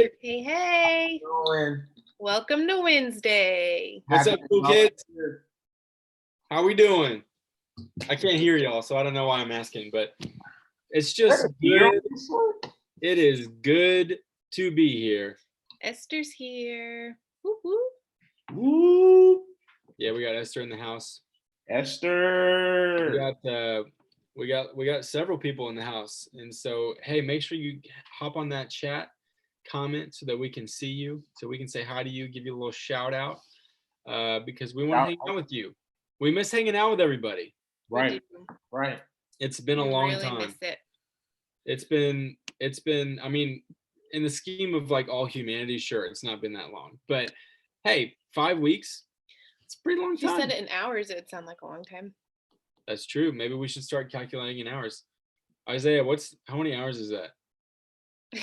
Hey. Hey, hey. Welcome to Wednesday. What's up, cool kids? How we doing? I can't hear y'all, so I don't know why I'm asking, but it's just good. It is good to be here. Esther's here. Woo woo. Woo! Yeah, we got Esther in the house. Esther. We got several people in the house, and so hey, make sure you hop on that chat, comment so that we can see you, so we can say hi to you, give you a little shout out, because we want to hang out with you. We miss hanging out with everybody. Right. It's been a long time. Miss it. It's been. I mean, in the scheme of like all humanity, sure, it's not been that long, but hey, 5 weeks. It's a pretty long time. If you said it in hours, it would sound like a long time. That's true. Maybe we should start calculating in hours. Isaiah, how many hours is that?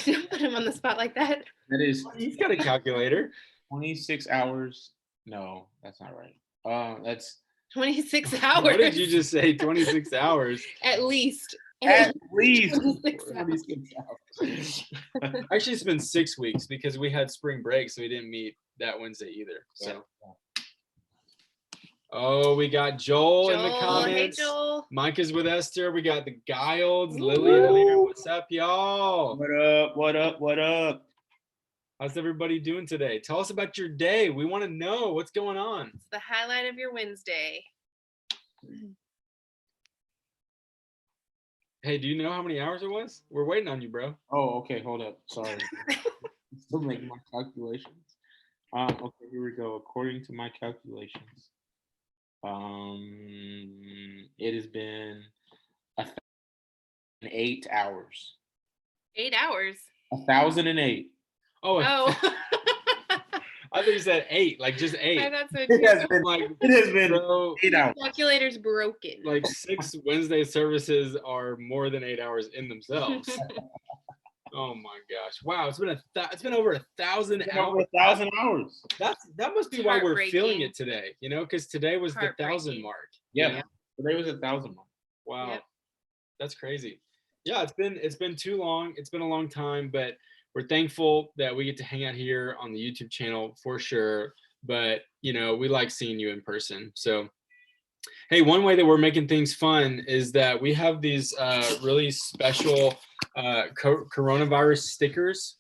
Don't put him on the spot like that. That is. He's got a calculator. 26 hours. No, that's not right. That's 26 hours. What did you just say? 26 hours. At least. 26 hours. Actually, it's been 6 weeks because we had spring break, so we didn't meet that Wednesday either. So. Oh, we got Joel in the comments. Hey, Joel. Mike is with Esther. We got the Guilds, Lily and Amir. What's up, y'all? What up? How's everybody doing today? Tell us about your day. We want to know what's going on. It's the highlight of your Wednesday. Hey, do you know how many hours it was? We're waiting on you, bro. Oh, okay. Hold up. Sorry. Still making my calculations. Okay, here we go. According to my calculations, it has been 8 hours. 8 hours. 1,008. Oh. I thought you said 8, like just 8. I thought so too. It has been 8 hours. Calculator's broken. Like 6 Wednesday services are more than 8 hours in themselves. Oh my gosh! Wow, it's been over 1,000 hours. Over 1,000 hours. That must be why we're feeling it today. You know, because today was the 1,000 mark. Yeah, you know? Today was 1,000 mark. Wow, yep. That's crazy. Yeah, it's been too long. It's been a long time, but we're thankful that we get to hang out here on the YouTube channel for sure. But you know, we like seeing you in person. So, hey, one way that we're making things fun is that we have these really special coronavirus stickers.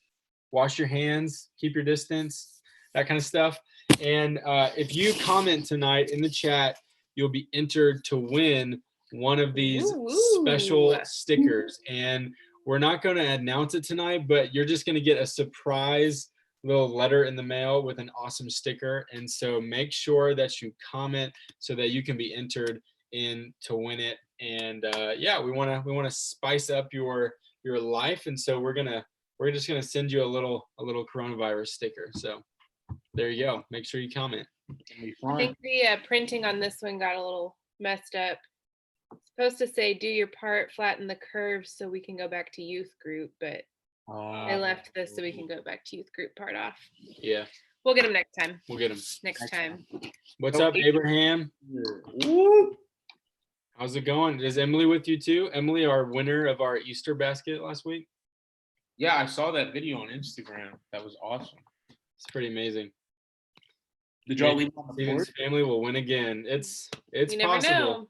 Wash your hands, keep your distance, that kind of stuff. And if you comment tonight in the chat, you'll be entered to win one of these special stickers. And we're not going to announce it tonight, but you're just going to get a surprise little letter in the mail with an awesome sticker. And so make sure that you comment so that you can be entered in to win it. And yeah, we want to spice up your life, and so we're just gonna send you a little coronavirus sticker. So there you go. Make sure you comment. I think the printing on this one got a little messed up. It's supposed to say do your part, flatten the curves so we can go back to youth group, but I left this so we can go back to youth group part off. Yeah, we'll get them next time. Next time. What's up, Abraham? Woo! How's it going? Is Emily with you too? Emily, our winner of our Easter basket last week? Yeah, I saw that video on Instagram. That was awesome. It's pretty amazing. Did y'all leave on the board? Steven's family will win again. It's you never possible. Know.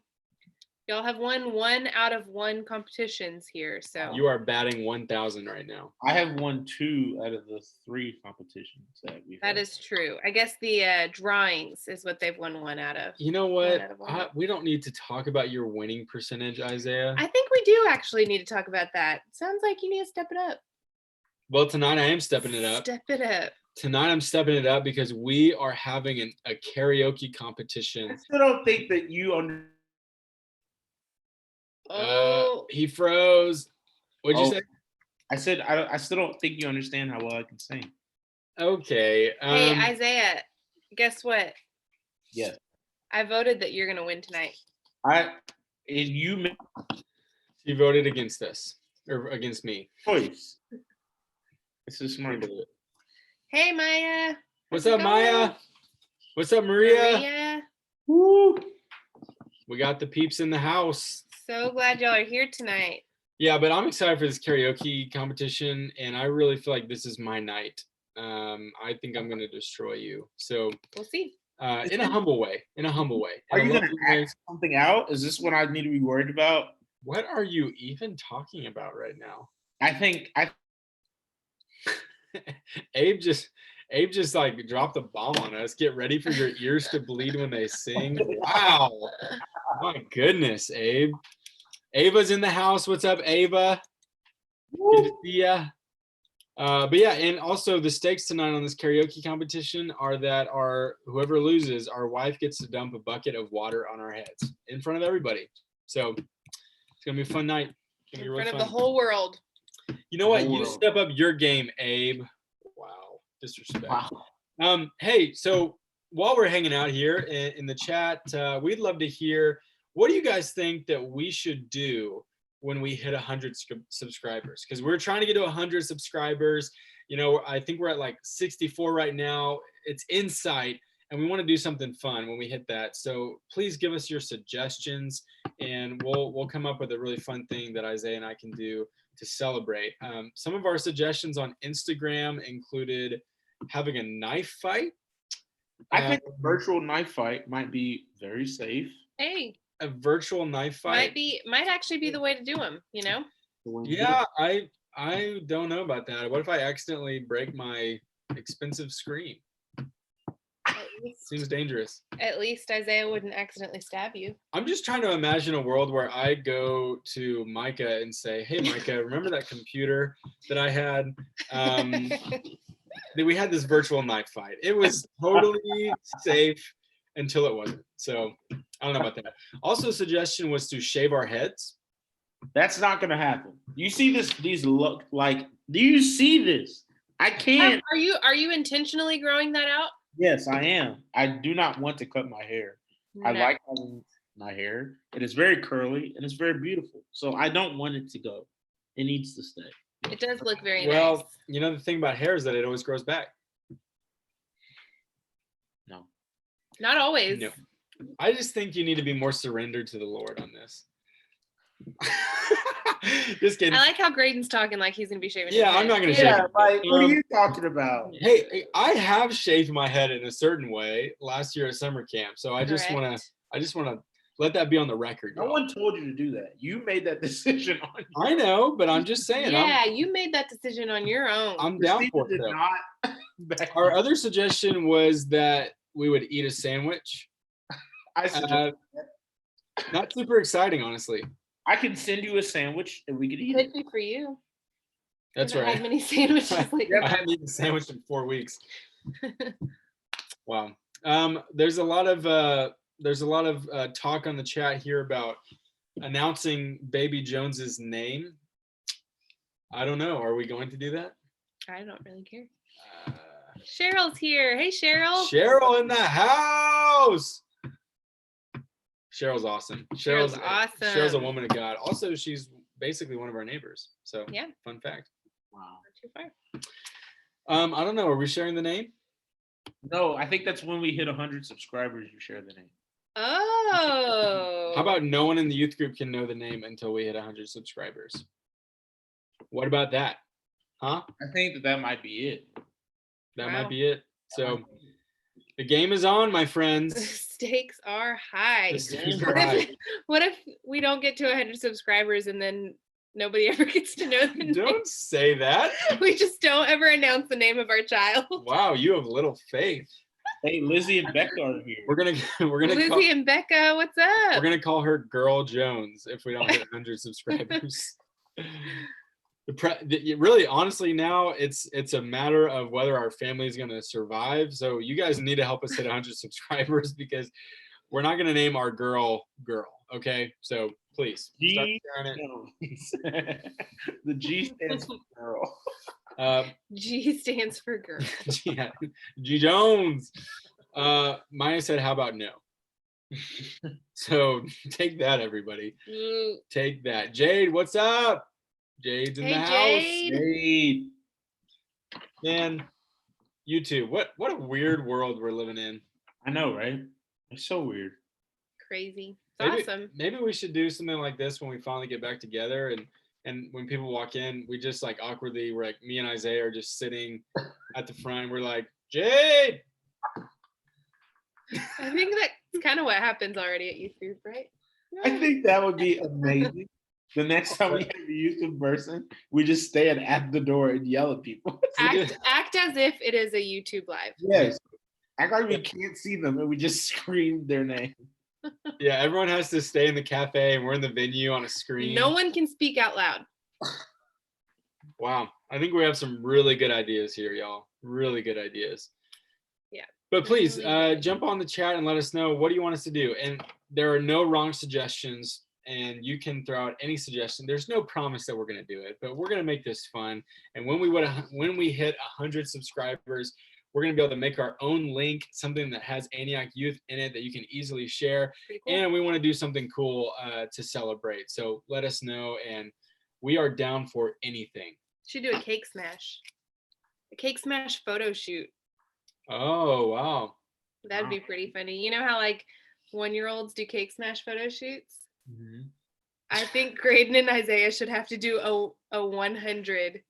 Y'all have won 1 out of 1 competitions here, so you are batting 1,000 right now. I have won 2 out of the 3 competitions that we've had. That is true. I guess the drawings is what they've won 1 out of. You know what? We don't need to talk about your winning percentage, Isaiah. I think we do actually need to talk about that. Sounds like you need to step it up. Well, tonight I am stepping it up. Step it up. Tonight I'm stepping it up because we are having a karaoke competition. I still don't think that you he froze. What'd you say? I said I still don't think you understand how well I can sing. Okay. Hey, Isaiah, guess what? Yeah. I voted that you're gonna win tonight. You voted against us or against me. Choice. This is smart. Hey, Maya. What's up, Maya? What's up, Maria? Woo. We got the peeps in the house. So glad y'all are here tonight. Yeah, but I'm excited for this karaoke competition, and I really feel like this is my night. I think I'm gonna destroy you. So We'll see. in a humble way. In a humble way. Are In a you gonna lovely way. act something out? Is this what I need to be worried about? What are you even talking about right now? I think Abe just like dropped a bomb on us. Get ready for your ears to bleed when they sing. Wow. My goodness, Abe. Ava's in the house. What's up, Ava? Good to see ya. But yeah, and also the stakes tonight on this karaoke competition are that whoever loses, our wife gets to dump a bucket of water on our heads in front of everybody. So it's gonna be a fun night. In front of the whole world. You know what? You step up your game, Abe. Wow, disrespect. wow. Hey, so while we're hanging out here in the chat, we'd love to hear, what do you guys think that we should do when we hit 100 subscribers? Because we're trying to get to 100 subscribers. You know, I think we're at like 64 right now. It's in sight, and we want to do something fun when we hit that. So please give us your suggestions, and we'll come up with a really fun thing that Isaiah and I can do to celebrate. Some of our suggestions on Instagram included having a knife fight. I think a virtual knife fight might be very safe. Hey. A virtual knife fight might actually be the way to do them, you know? Yeah, I don't know about that. What if I accidentally break my expensive screen? Seems dangerous. At least Isaiah wouldn't accidentally stab you. I'm just trying to imagine a world where I go to Micah and say, hey, Micah, remember that computer that I had? We had this virtual knife fight. It was totally safe until it wasn't. So I don't know about that. Also, suggestion was to shave our heads. That's not going to happen. You see this? These look like. Do you see this? I can't. Are you intentionally growing that out? Yes, I am. I do not want to cut my hair. No. I like having my hair. It is very curly and it's very beautiful. So I don't want it to go. It needs to stay. It does look very nice. Well, you know, the thing about hair is that it always grows back. No. Not always. No. I just think you need to be more surrendered to the Lord on this. Just kidding. I like how Graydon's talking like he's gonna be shaving. Yeah, I'm not gonna shave. Yeah, like, what are you talking about? Hey, I have shaved my head in a certain way last year at summer camp, so I just wanna let that be on the record. No one told you to do that. You made that decision on your own. I know, but I'm just saying. Yeah, you made that decision on your own. I'm down for it. Not Our other suggestion was that we would eat a sandwich. I suggest not super exciting, honestly. I can send you a sandwich and we could eat it. Could be for you. That's right. Had many sandwiches. I haven't eaten a sandwich in 4 weeks. Wow. There's a lot of talk on the chat here about announcing Baby Jones's name. I don't know. Are we going to do that? I don't really care. Cheryl's here. Hey, Cheryl. Cheryl in the house. Cheryl's awesome. Cheryl's awesome. Cheryl's a woman of God. Also, she's basically one of our neighbors. So yeah, fun fact. Wow. Not too far. I don't know. Are we sharing the name? No, I think that's when we hit 100 subscribers. You share the name. Oh. How about no one in the youth group can know the name until we hit 100 subscribers? What about that? Huh? I think that might be it. That might be it. So the game is on, my friends. The stakes are high. The stakes are high. What if we don't get to 100 subscribers and then nobody ever gets to know the name? Don't say that. We just don't ever announce the name of our child. Wow, you have little faith. Hey, Lizzie and Becca are here. We're gonna Lizzie and Becca, what's up? We're gonna call her Girl Jones if we don't hit 100 subscribers. Really, honestly, now it's a matter of whether our family is going to survive. So you guys need to help us hit 100 subscribers because we're not going to name our girl. Okay, so please start sharing it. The G stands for girl. G stands for girl. Yeah, G Jones. Maya said, "How about no?" So take that, everybody. Take that. Jade, what's up? Jade's in the house. Jade. Man, YouTube. What a weird world we're living in. I know, right? It's so weird. Crazy. It's awesome. Maybe we should do something like this when we finally get back together and And when people walk in, we just like awkwardly, we're like, me and Isaiah are just sitting at the front. We're like, Jade. I think that's kind of what happens already at youth group, right? I think that would be amazing. The next time we have a youth in person, we just stand at the door and yell at people. Act as if it is a YouTube live. Yes. Act like we can't see them and we just scream their name. Yeah, everyone has to stay in the cafe and we're in the venue on a screen. No one can speak out loud. Wow. I think we have some really good ideas here, y'all. Really good ideas. Yeah. But please Really jump on the chat and let us know, what do you want us to do? And there are no wrong suggestions, and you can throw out any suggestion. There's no promise that we're going to do it, but we're going to make this fun. And when we hit 100 subscribers, we're going to be able to make our own link, something that has Antioch Youth in it that you can easily share. Cool. And we want to do something cool to celebrate. So let us know, and we are down for anything. Should do a cake smash. A cake smash photo shoot. Oh, wow. That'd be pretty funny. You know how like 1-year-olds do cake smash photo shoots? Mm-hmm. I think Graydon and Isaiah should have to do a 100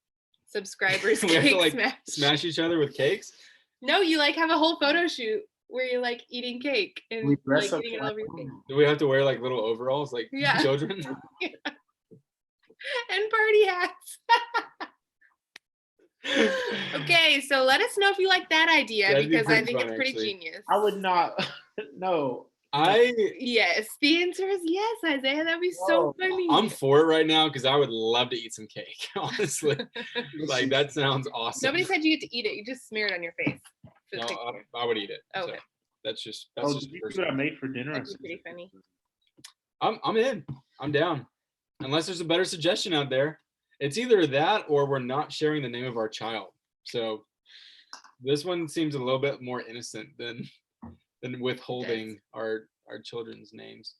subscribers we cake have to, like, smash. Smash each other with cakes? No, you like have a whole photo shoot where you're like eating cake and like getting it all over your face. Do we have to wear like little overalls like children? Yeah. And party hats. Okay, so let us know if you like that idea. That'd because I think fun, it's pretty genius. I would not. No. Yes, the answer is yes, Isaiah. That'd be so funny. I'm for it right now because I would love to eat some cake. Honestly, like that sounds awesome. Nobody said you get to eat it. You just smear it on your face. No, I would eat it. Okay. So that's just. What I made for dinner. That'd be pretty funny. I'm in. I'm down. Unless there's a better suggestion out there. It's either that or we're not sharing the name of our child. So this one seems a little bit more innocent than withholding our children's names.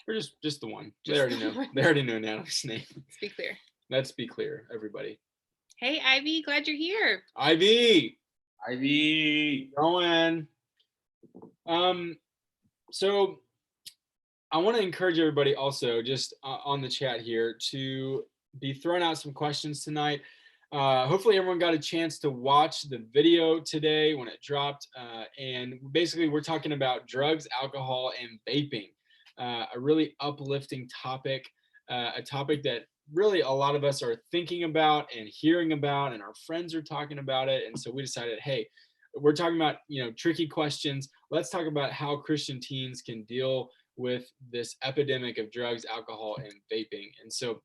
Or just the one. They already know. They already know Natalie's name. Let's be clear. Let's be clear, everybody. Hey, Ivy, glad you're here. Ivy. Going. So I want to encourage everybody also just on the chat here to be throwing out some questions tonight. Hopefully everyone got a chance to watch the video today when it dropped. And basically we're talking about drugs, alcohol, and vaping. A really uplifting topic, a topic that really a lot of us are thinking about and hearing about, and our friends are talking about it. And so we decided, hey, we're talking about, tricky questions. Let's talk about how Christian teens can deal with this epidemic of drugs, alcohol, and vaping. And so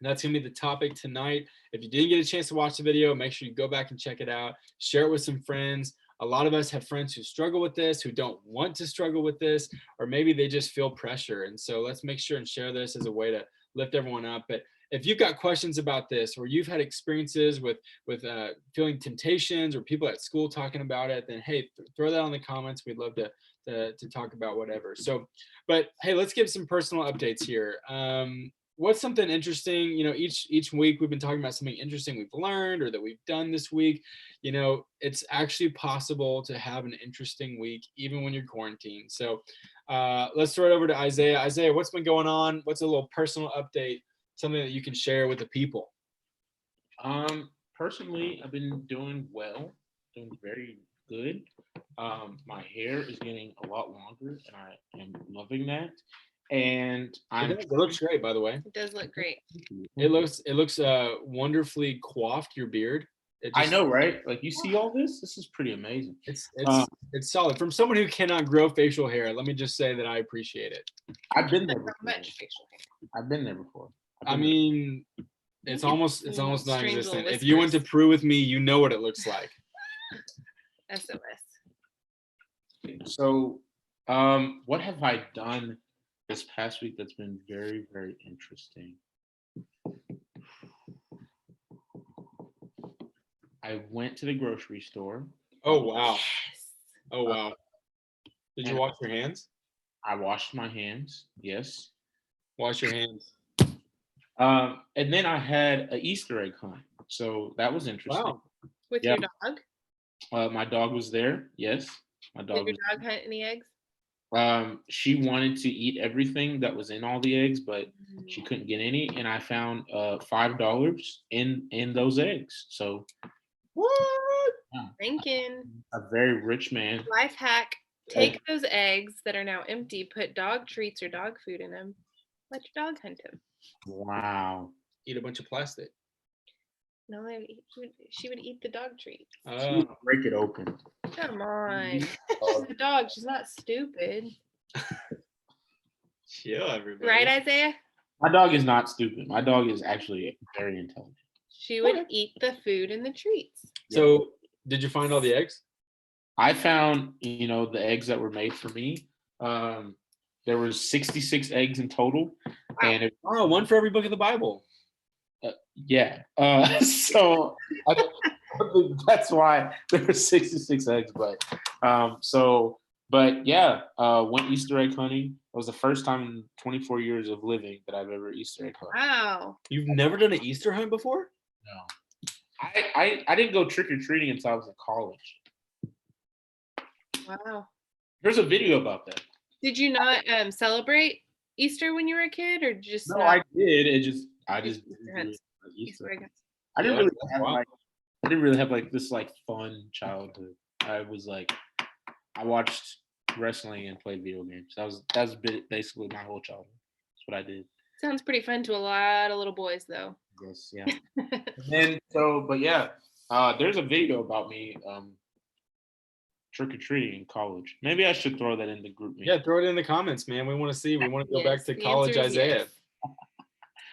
that's going to be the topic tonight. If you didn't get a chance to watch the video, make sure you go back and check it out. Share it with some friends. A lot of us have friends who struggle with this, who don't want to struggle with this, or maybe they just feel pressure. And so let's make sure and share this as a way to lift everyone up. But if you've got questions about this, or you've had experiences with feeling temptations, or people at school talking about it, then hey, throw that on the comments. We'd love to talk about whatever. So, but hey, let's give some personal updates here. What's something interesting? Each week we've been talking about something interesting we've learned or that we've done this week. It's actually possible to have an interesting week even when you're quarantined. So let's throw it over to Isaiah. Isaiah, what's been going on? What's a little personal update? Something that you can share with the people. Personally, I've been doing well, doing very good. My hair is getting a lot longer, and I am loving that. And it looks great, by the way. It does look great. It looks wonderfully coiffed, your beard. I know, right? Like, you see all this? This is pretty amazing. It's solid. From someone who cannot grow facial hair, let me just say that I appreciate it. I've been there before. Much facial hair. I've been there before. It's almost non-existent. If you went to Peru with me, you know what it looks like. SOS. So, what have I done this past week that's been very, very interesting? I went to the grocery store. Oh, wow. Yes. Oh, wow. Did you wash your hands? I washed my hands, yes. Wash your hands. And then I had an Easter egg hunt. So that was interesting. Wow. With your dog? My dog was there, yes. My dog. Did your dog hunt any eggs? She wanted to eat everything that was in all the eggs, but she couldn't get any. And I found $5 in those eggs. So What? yeah, Thinking. a very rich man. Life hack. Take those eggs that are now empty, put dog treats or dog food in them. Let your dog hunt them. Wow. Eat a bunch of plastic. No, she would eat the dog treats. Break it open. Come on. She's a dog. She's not stupid. Chill, everybody. Right, Isaiah? My dog is not stupid. My dog is actually very intelligent. She would eat the food and the treats. So, did you find all the eggs? I found, the eggs that were made for me. There was 66 eggs in total, and one for every book of the Bible. Yeah. So I think that's why there were 66 eggs. But yeah, went Easter egg hunting. It was the first time in 24 years of living that I've ever Easter egg hunted. Wow. You've never done an Easter hunt before? No. I didn't go trick or treating until I was in college. Wow. There's a video about that. Did you not celebrate Easter when you were a kid, or just No, not? I did. I just Easter egg. I didn't really have like this like fun childhood. I watched wrestling and played video games. That was basically my whole childhood. That's what I did. Sounds pretty fun to a lot of little boys, though. Yes, yeah. There's a video about me trick or treating in college. Maybe I should throw that in the group meeting. Yeah, throw it in the comments, man. We want to see. We want to go back to the college, answer is Isaiah. yes.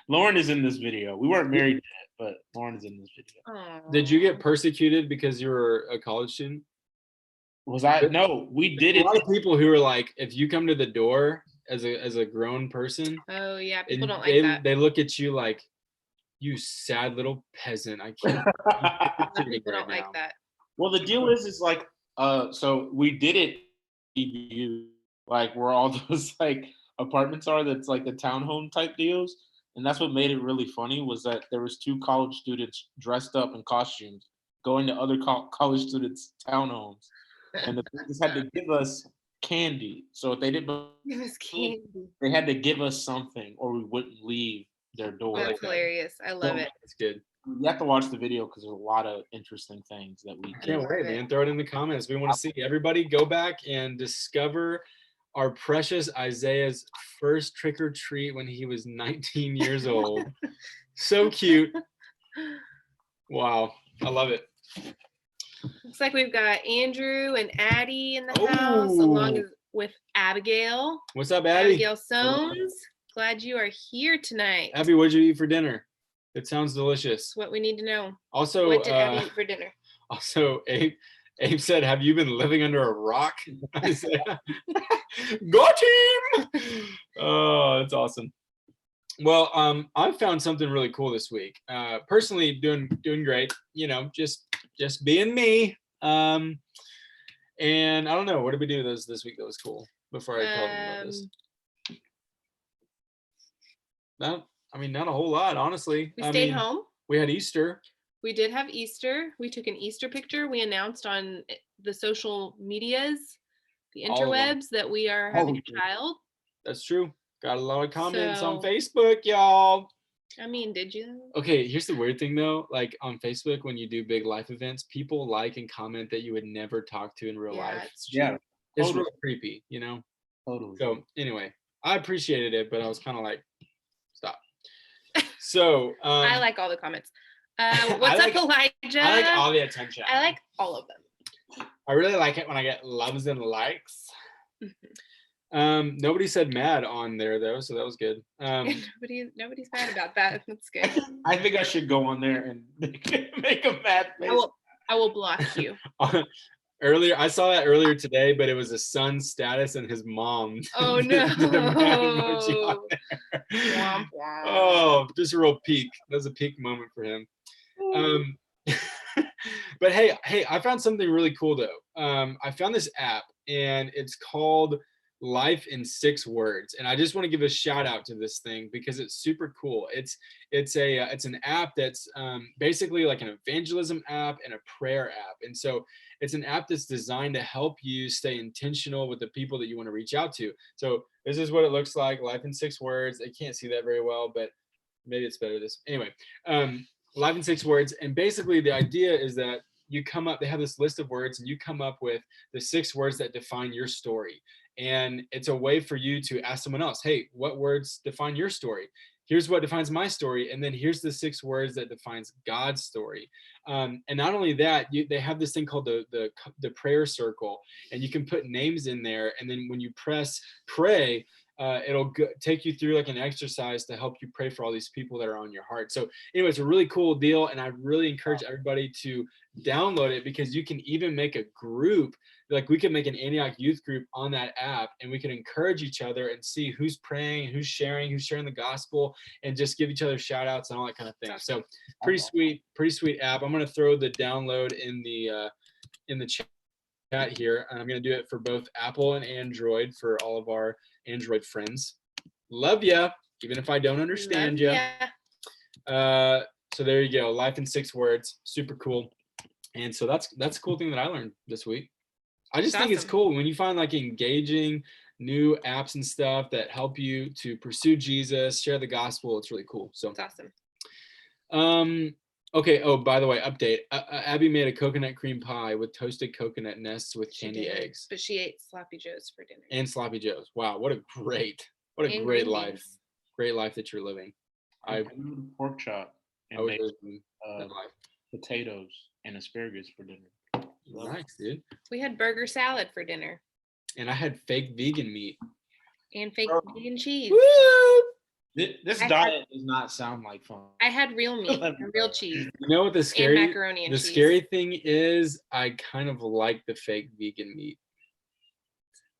Lauren is in this video. We weren't married yet, but Lauren is in this video. Aww. Did you get persecuted because you were a college student? No, we did it. A lot of people who are like, if you come to the door as a grown person, oh yeah, people don't like that. They look at you like, you sad little peasant. I can't. People don't like that. Well, the deal is like, so we did it. Like where all those like apartments are, that's like the townhome type deals, and that's what made it really funny was that there was 2 college students dressed up in costumes going to other college students' townhomes, and the students had to give us candy. So if they didn't give us candy, they had to give us something, or we wouldn't leave their door. That's hilarious. I love it. It's good. You have to watch the video because there's a lot of interesting things that we did. Can't wait, man. Throw it in the comments. We want to see. Everybody go back and discover our precious Isaiah's first trick or treat when he was 19 years old. So cute. Wow. I love it. Looks like we've got Andrew and Addie in the house, along with Abigail. What's up, Addie? Abigail Soames. Glad you are here tonight. Abby, what'd you eat for dinner? It sounds delicious. What we need to know. Also, what did Abby eat for dinner? Also, Abe said, "Have you been living under a rock?" I said, "Got him!" Oh, that's awesome. Well, I found something really cool this week. Personally, doing great. Just being me. And I don't know, what did we do this week that was cool? Before I tell them about this. Not a whole lot, honestly. We stayed home. We had Easter. We did have Easter. We took an Easter picture. We announced on the social medias, the interwebs, that we are having a child. That's true. Got a lot of comments on Facebook, y'all. I mean, did you? Okay, here's the weird thing though. Like on Facebook, when you do big life events, people like and comment that you would never talk to in real life. It's real creepy, Totally. So anyway, I appreciated it, but I was kind of like, stop. So I like all the comments. What's up, Elijah? I like all the attention. I like all of them. I really like it when I get loves and likes. Nobody said mad on there though, so that was good. Nobody's mad about that. That's good. I think I should go on there and make a mad face. I will block you. I saw that earlier today, but it was a son's status and his mom. Oh no! Oh, just a real peak. That was a peak moment for him. But hey, I found something really cool though. I found this app and it's called Life in 6 Words, and I just want to give a shout out to this thing because it's super cool. It's an app that's basically like an evangelism app and a prayer app, and so it's an app that's designed to help you stay intentional with the people that you want to reach out to. So this is what it looks like. Life in 6 Words. I can't see that very well, but maybe it's better this anyway. Life in 6 Words, and basically the idea is that you come up. They have this list of words, and you come up with the 6 words that define your story. And it's a way for you to ask someone else, hey, what words define your story? Here's what defines my story, and then here's the 6 words that defines God's story. And not only that, they have this thing called the prayer circle, and you can put names in there, and then when you press pray, it'll take you through like an exercise to help you pray for all these people that are on your heart. So anyway, it's a really cool deal, and I really encourage everybody to download it, because you can even make a group. Like we could make an Antioch youth group on that app, and we could encourage each other and see who's praying, who's sharing the gospel, and just give each other shout outs and all that kind of thing. So pretty sweet app. I'm going to throw the download in the chat here, and I'm going to do it for both Apple and Android for all of our Android friends. Love ya, even if I don't understand ya. So there you go. Life in 6 Words. Super cool. And so that's a cool thing that I learned this week. I just think it's cool when you find like engaging new apps and stuff that help you to pursue Jesus, share the gospel. It's really cool. So it's awesome. Okay. Oh, by the way, update. Abby made a coconut cream pie with toasted coconut nests with candy eggs. But she ate sloppy joes for dinner. And sloppy joes. Wow, what a great life. Great life that you're living. I pork chop and made potatoes and asparagus for dinner. Nice, dude. We had burger salad for dinner. And I had fake vegan meat. And fake vegan cheese. Woo! This diet does not sound like fun. I had real meat and real cheese. You know what the macaroni and cheese. Scary thing is, I kind of like the fake vegan meat.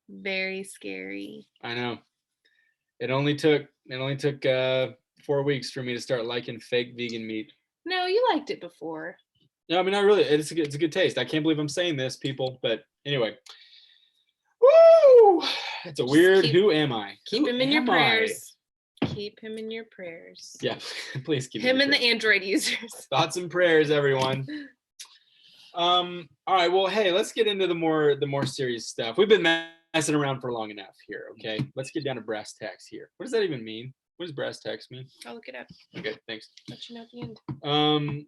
Very scary. I know. It only took 4 weeks for me to start liking fake vegan meat. No, you liked it before. No, I mean, not really. It's a good taste. I can't believe I'm saying this, people. But anyway. Woo! It's a weird, who am I? Keep him in your prayers. Keep him in your prayers. Yeah, please keep him and the Android users. Thoughts and prayers, everyone. All right, well, hey, let's get into the more serious stuff. We've been messing around for long enough here, okay? Let's get down to brass tacks here. What does that even mean? What does brass tacks mean? I'll look it up. Okay, thanks. Let you know at the end.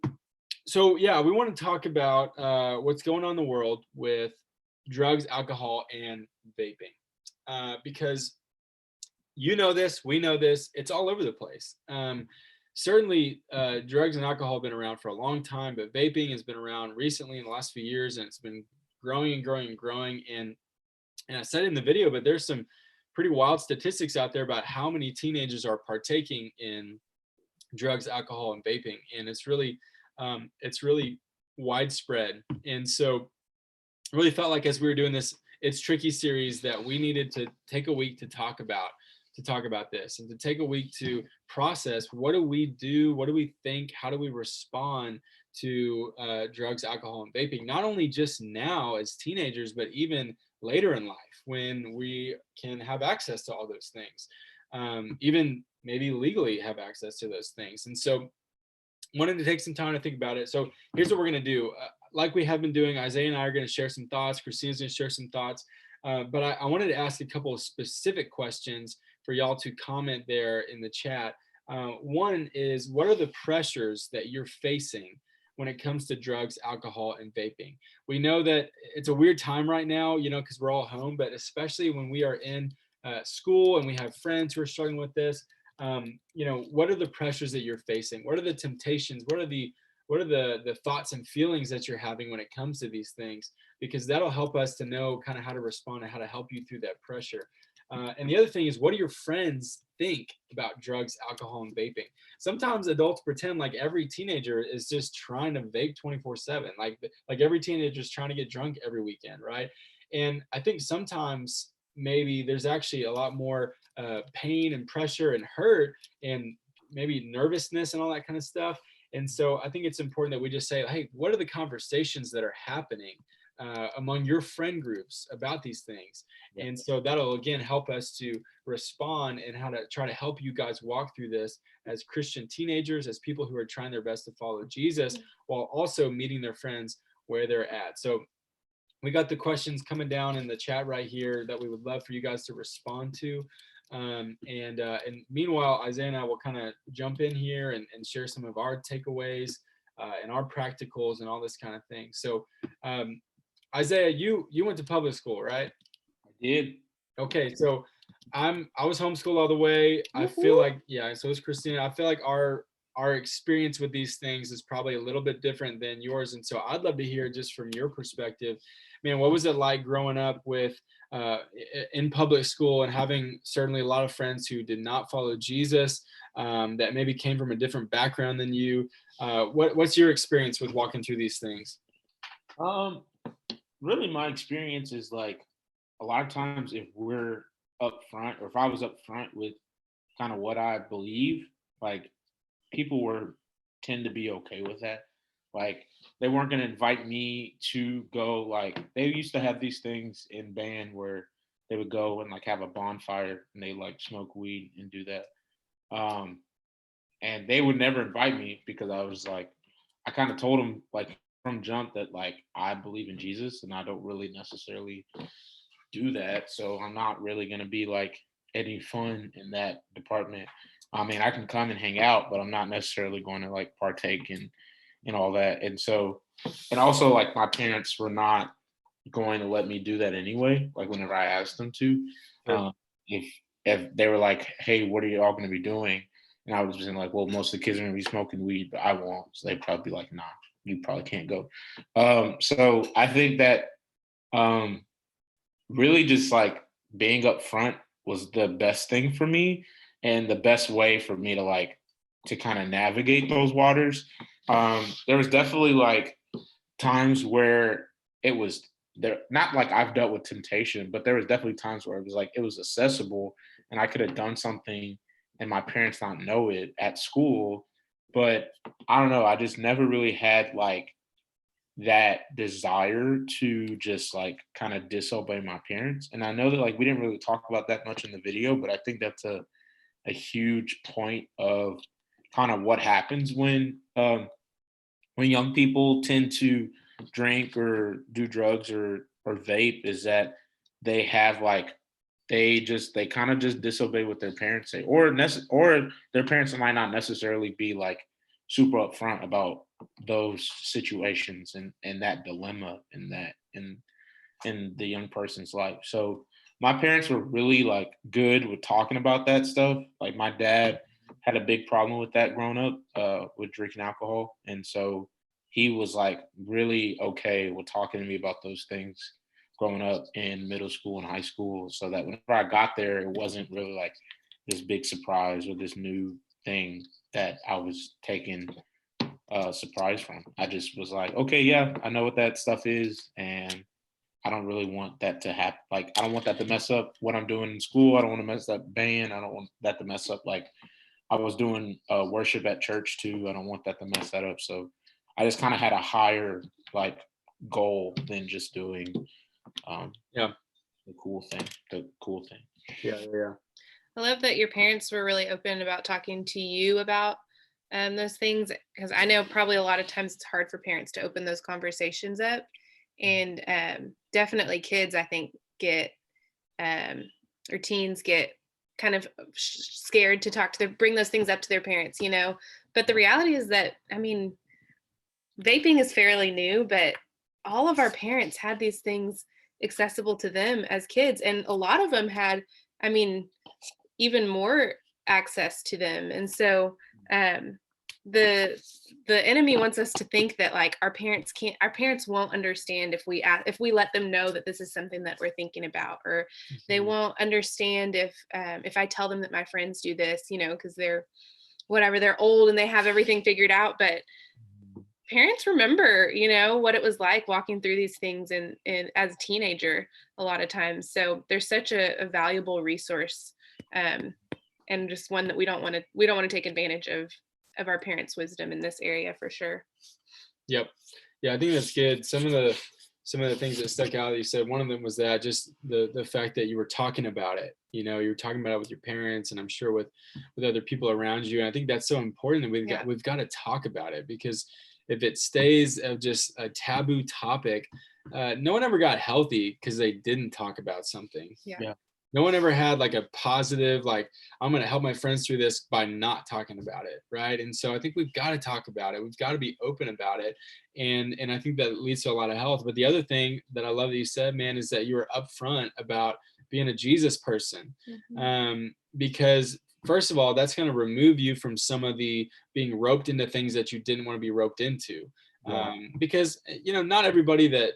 So yeah, we want to talk about what's going on in the world with drugs, alcohol, and vaping, because you know this, we know this, it's all over the place. Certainly, drugs and alcohol have been around for a long time, but vaping has been around recently in the last few years, and it's been growing and growing and growing. And I said in the video, but there's some pretty wild statistics out there about how many teenagers are partaking in drugs, alcohol, and vaping, and it's really widespread. And so I really felt like as we were doing this It's Tricky series that we needed to take a week to talk about this, and to take a week to process what do we do, what do we think, how do we respond to drugs, alcohol, and vaping, not only just now as teenagers, but even later in life when we can have access to all those things, even maybe legally have access to those things. And so wanted to take some time to think about it. So here's what we're going to do. Like we have been doing, Isaiah and I are going to share some thoughts. Christina's going to share some thoughts. But I wanted to ask a couple of specific questions for y'all to comment there in the chat. One is, what are the pressures that you're facing when it comes to drugs, alcohol, and vaping? We know that it's a weird time right now, because we're all home, but especially when we are in school and we have friends who are struggling with this, what are the pressures that you're facing? What are the temptations? What are the thoughts and feelings that you're having when it comes to these things? Because that'll help us to know kind of how to respond and how to help you through that pressure. And the other thing is, what do your friends think about drugs, alcohol, and vaping? Sometimes adults pretend like every teenager is just trying to vape 24/7, like every teenager is trying to get drunk every weekend, right? And I think sometimes maybe there's actually a lot more pain and pressure and hurt and maybe nervousness and all that kind of stuff. And so I think it's important that we just say, hey, what are the conversations that are happening among your friend groups about these things. And so that'll again help us to respond and how to try to help you guys walk through this as Christian teenagers, as people who are trying their best to follow Jesus, while also meeting their friends where they're at. So we got the questions coming down in the chat right here that we would love for you guys to respond to. And meanwhile, Isaiah and I will kind of jump in here and share some of our takeaways and our practicals and all this kind of thing. So Isaiah, you went to public school, right? I did. Okay, so I was homeschooled all the way. I feel like, yeah, so is Christina. I feel like our experience with these things is probably a little bit different than yours. And so I'd love to hear just from your perspective, man, what was it like growing up with in public school and having certainly a lot of friends who did not follow Jesus, that maybe came from a different background than you? What's your experience with walking through these things? Really, my experience is like a lot of times if we're up front, or if I was up front with kind of what I believe, like people tend to be okay with that. Like they weren't going to invite me to go. Like they used to have these things in band where they would go and like have a bonfire and they like smoke weed and do that. And they would never invite me because I was like, I kind of told them like from jump that like I believe in Jesus and I don't really necessarily do that. So I'm not really going to be like any fun in that department. I mean, I can come and hang out, but I'm not necessarily going to like partake in all that. And so, and also like my parents were not going to let me do that anyway. Like whenever I asked them to, if they were like, "Hey, what are you all going to be doing?" And I was just like, "Well, most of the kids are going to be smoking weed, but I won't." So they'd probably be like, "Nah, you probably can't go." So I think that really just like being up front was the best thing for me and the best way for me to like to kind of navigate those waters. There was definitely like times where it was there, not like I've dealt with temptation, but there was definitely times where it was like it was accessible and I could have done something and my parents not know it at school. But I don't know, I just never really had like that desire to just like kind of disobey my parents. And I know that like we didn't really talk about that much in the video, but I think that's a huge point of kind of what happens when young people tend to drink or do drugs or vape, is that they have like they kind of just disobey what their parents say, or their parents might not necessarily be like super upfront about those situations and that dilemma in the young person's life. So my parents were really like good with talking about that stuff. Like my dad had a big problem with that growing up, with drinking alcohol. And so he was like really okay with talking to me about those things growing up in middle school and high school. So that whenever I got there, it wasn't really like this big surprise or this new thing that I was taking surprise from. I just was like, okay, yeah, I know what that stuff is. And I don't really want that to happen. Like, I don't want that to mess up what I'm doing in school. I don't want to mess up band. I don't want that to mess up. Like, I was doing worship at church too. I don't want that to mess that up. So I just kind of had a higher like goal than just doing the cool thing. Yeah. I love that your parents were really open about talking to you about those things, because I know probably a lot of times it's hard for parents to open those conversations up. And definitely kids, I think, get or teens get kind of scared to bring those things up to their parents, you know. But the reality is that, I mean, vaping is fairly new, but all of our parents had these things accessible to them as kids. And a lot of them had, I mean, even more access to them. And so the enemy wants us to think that like our parents won't understand if we let them know that this is something that we're thinking about, or they won't understand if I tell them that my friends do this, you know, because they're old and they have everything figured out. But parents remember, you know, what it was like walking through these things and as a teenager a lot of times. So there's such a valuable resource, and just one that we don't want to take advantage of our parents' wisdom in this area for sure. Yep. Yeah, I think that's good. Some of the some of the things that stuck out that you said. One of them was that just the fact that you were talking about it. You know, you were talking about it with your parents, and I'm sure with other people around you. And I think that's so important that we've got to talk about it, because if it stays just a taboo topic, no one ever got healthy because they didn't talk about something. Yeah. No one ever had like a positive, like, I'm going to help my friends through this by not talking about it. Right. And so I think we've got to talk about it. We've got to be open about it. And I think that leads to a lot of health. But the other thing that I love that you said, man, is that you were upfront about being a Jesus person. Because first of all, that's going to remove you from some of the being roped into things that you didn't want to be roped into. Because, you know, not everybody that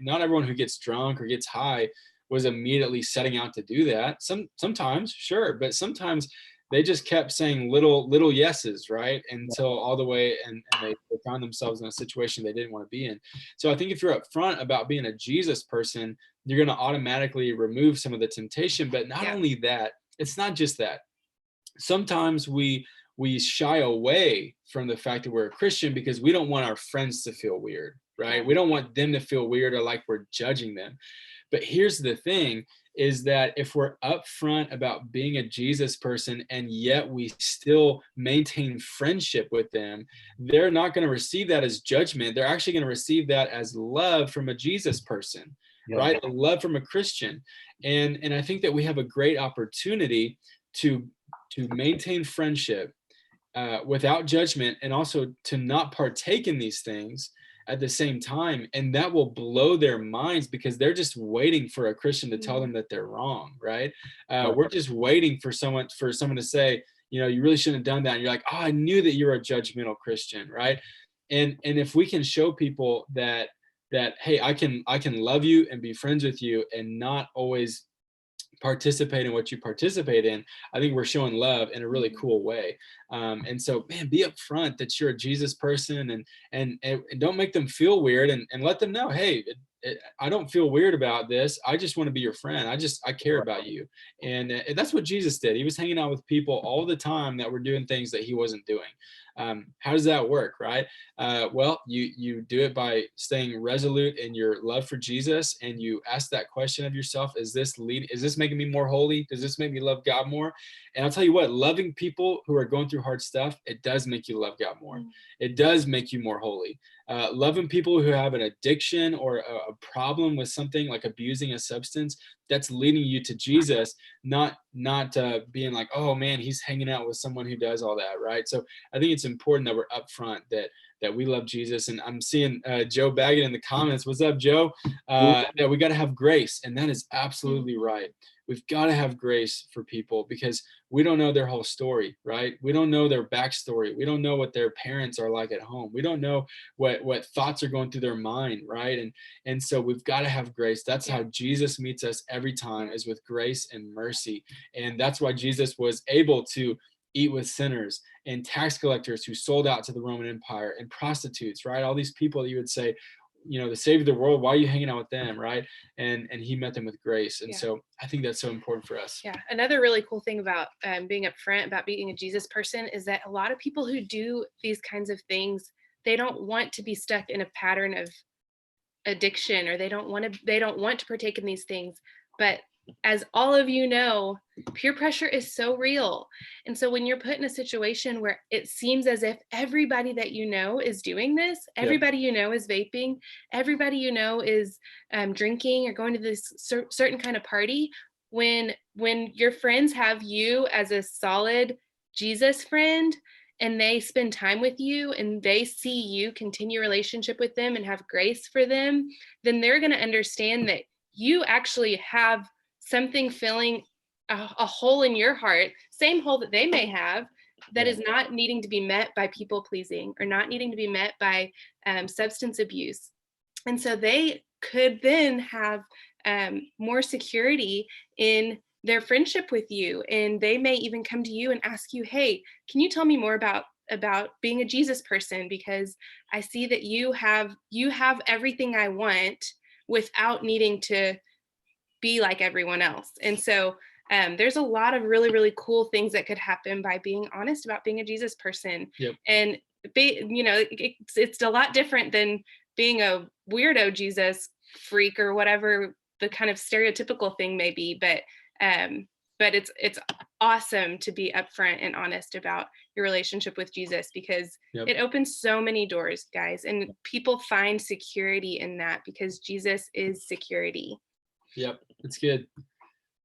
not everyone who gets drunk or gets high was immediately setting out to do that. Sometimes, sure, but sometimes they just kept saying little yeses, right? Until all the way, and they found themselves in a situation they didn't want to be in. So I think if you're upfront about being a Jesus person, you're going to automatically remove some of the temptation. But not only that, it's not just that. Sometimes we shy away from the fact that we're a Christian because we don't want our friends to feel weird, right? We don't want them to feel weird or like we're judging them. But here's the thing, is that if we're upfront about being a Jesus person and yet we still maintain friendship with them, they're not going to receive that as judgment. They're actually going to receive that as love from a Jesus person, right? Love from a Christian. And I think that we have a great opportunity to maintain friendship without judgment, and also to not partake in these things at the same time. And that will blow their minds, because they're just waiting for a Christian to tell them that they're wrong, right? We're just waiting for someone to say, you know, you really shouldn't have done that. And you're like, oh, I knew that you're a judgmental Christian, right? And if we can show people that hey, I can love you and be friends with you and not always participate in what you participate in, I think we're showing love in a really cool way. And so, man, be upfront that you're a Jesus person, and don't make them feel weird, and let them know, hey, I don't feel weird about this. I just want to be your friend. I care about you. And that's what Jesus did. He was hanging out with people all the time that were doing things that he wasn't doing. How does that work, right? Well, you do it by staying resolute in your love for Jesus, and you ask that question of yourself: is this making me more holy? Does this make me love God more? And I'll tell you what, loving people who are going through hard stuff, it does make you love God more. It does make you more holy. Loving people who have an addiction or a problem with something like abusing a substance, that's leading you to Jesus, not being like, oh man, he's hanging out with someone who does all that, right? So I think it's important that we're upfront that we love Jesus. And I'm seeing Joe Baggett in the comments. What's up, Joe? That we got to have grace, and that is absolutely right. We've got to have grace for people, because we don't know their whole story, right? We don't know their backstory. We don't know what their parents are like at home. We don't know what thoughts are going through their mind, right? And so we've got to have grace. That's how Jesus meets us every time, is with grace and mercy. And that's why Jesus was able to eat with sinners and tax collectors who sold out to the Roman Empire, and prostitutes, right? All these people that you would say, you know, the savior of the world, why are you hanging out with them, right? And he met them with grace. And so I think that's so important for us. Yeah. Another really cool thing about being upfront about being a Jesus person is that a lot of people who do these kinds of things, they don't want to be stuck in a pattern of addiction, or they don't want to partake in these things. But as all of you know, peer pressure is so real. And so when you're put in a situation where it seems as if everybody that you know is doing this, everybody you know is vaping, everybody you know is drinking or going to this certain kind of party, when your friends have you as a solid Jesus friend, and they spend time with you, and they see you continue a relationship with them and have grace for them, then they're going to understand that you actually have something filling a hole in your heart, same hole that they may have, that is not needing to be met by people pleasing, or not needing to be met by substance abuse. And so they could then have more security in their friendship with you. And they may even come to you and ask you, hey, can you tell me more about being a Jesus person? Because I see that you have everything I want without needing to be like everyone else. And so there's a lot of really, really cool things that could happen by being honest about being a Jesus person. And it's a lot different than being a weirdo Jesus freak or whatever the kind of stereotypical thing may be, but it's awesome to be upfront and honest about your relationship with Jesus, because it opens so many doors, guys, and people find security in that because Jesus is security. Yep, it's good.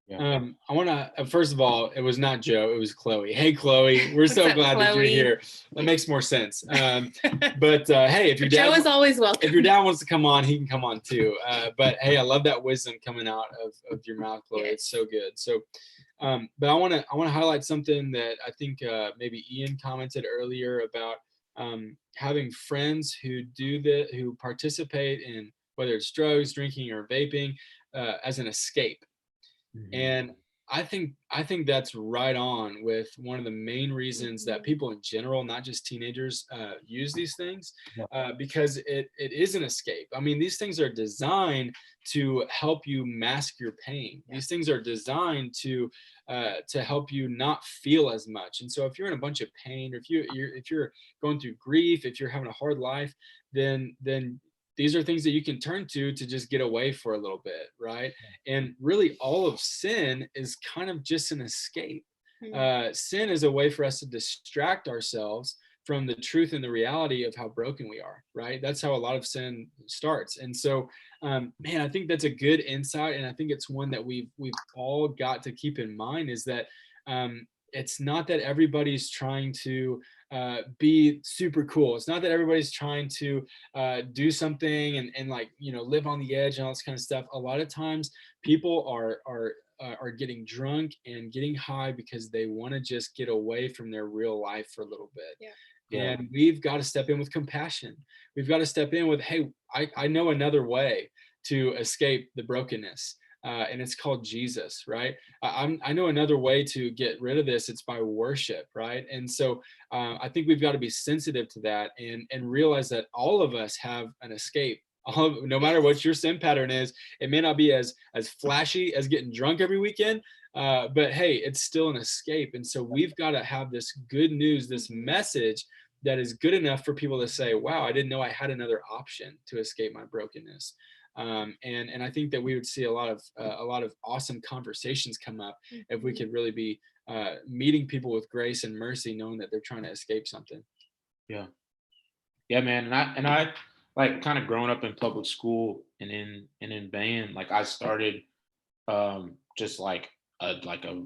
I want to, first of all, it was not Joe, it was Chloe. Hey, Chloe, we're so glad that you're here. That makes more sense. But hey, if your dad, Joe is always welcome. If your dad wants to come on, he can come on too. But hey, I love that wisdom coming out of your mouth, Chloe. Yes. It's so good. So, but I want to highlight something that I think maybe Ian commented earlier about having friends who who participate in whether it's drugs, drinking, or vaping as an escape. And I think that's right on with one of the main reasons that people in general, not just teenagers, use these things, because it is an escape. I mean, these things are designed to help you mask your pain. These things are designed to help you not feel as much. And so if you're in a bunch of pain, or if you're going through grief, if you're having a hard life, then these are things that you can turn to just get away for a little bit, right? And really all of sin is kind of just an escape. Sin is a way for us to distract ourselves from the truth and the reality of how broken we are, right? That's how a lot of sin starts. And so, man, I think that's a good insight. And I think it's one that we've all got to keep in mind, is that it's not that everybody's trying to be super cool. It's not that everybody's trying to do something and like, live on the edge and all this kind of stuff. A lot of times people are getting drunk and getting high because they want to just get away from their real life for a little bit. And we've got to step in with compassion. We've got to step in with, hey, I know another way to escape the brokenness. And it's called Jesus, right? I know another way to get rid of this. It's by worship, right? And so I think we've got to be sensitive to that and realize that all of us have an escape. No matter what your sin pattern is, it may not be as flashy as getting drunk every weekend, but hey, it's still an escape. And so we've got to have this good news, this message that is good enough for people to say, wow, I didn't know I had another option to escape my brokenness. And I think that we would see a lot of awesome conversations come up if we could really be meeting people with grace and mercy, knowing that they're trying to escape something. Yeah, man. And I like kind of growing up in public school and in band. Like I started just like a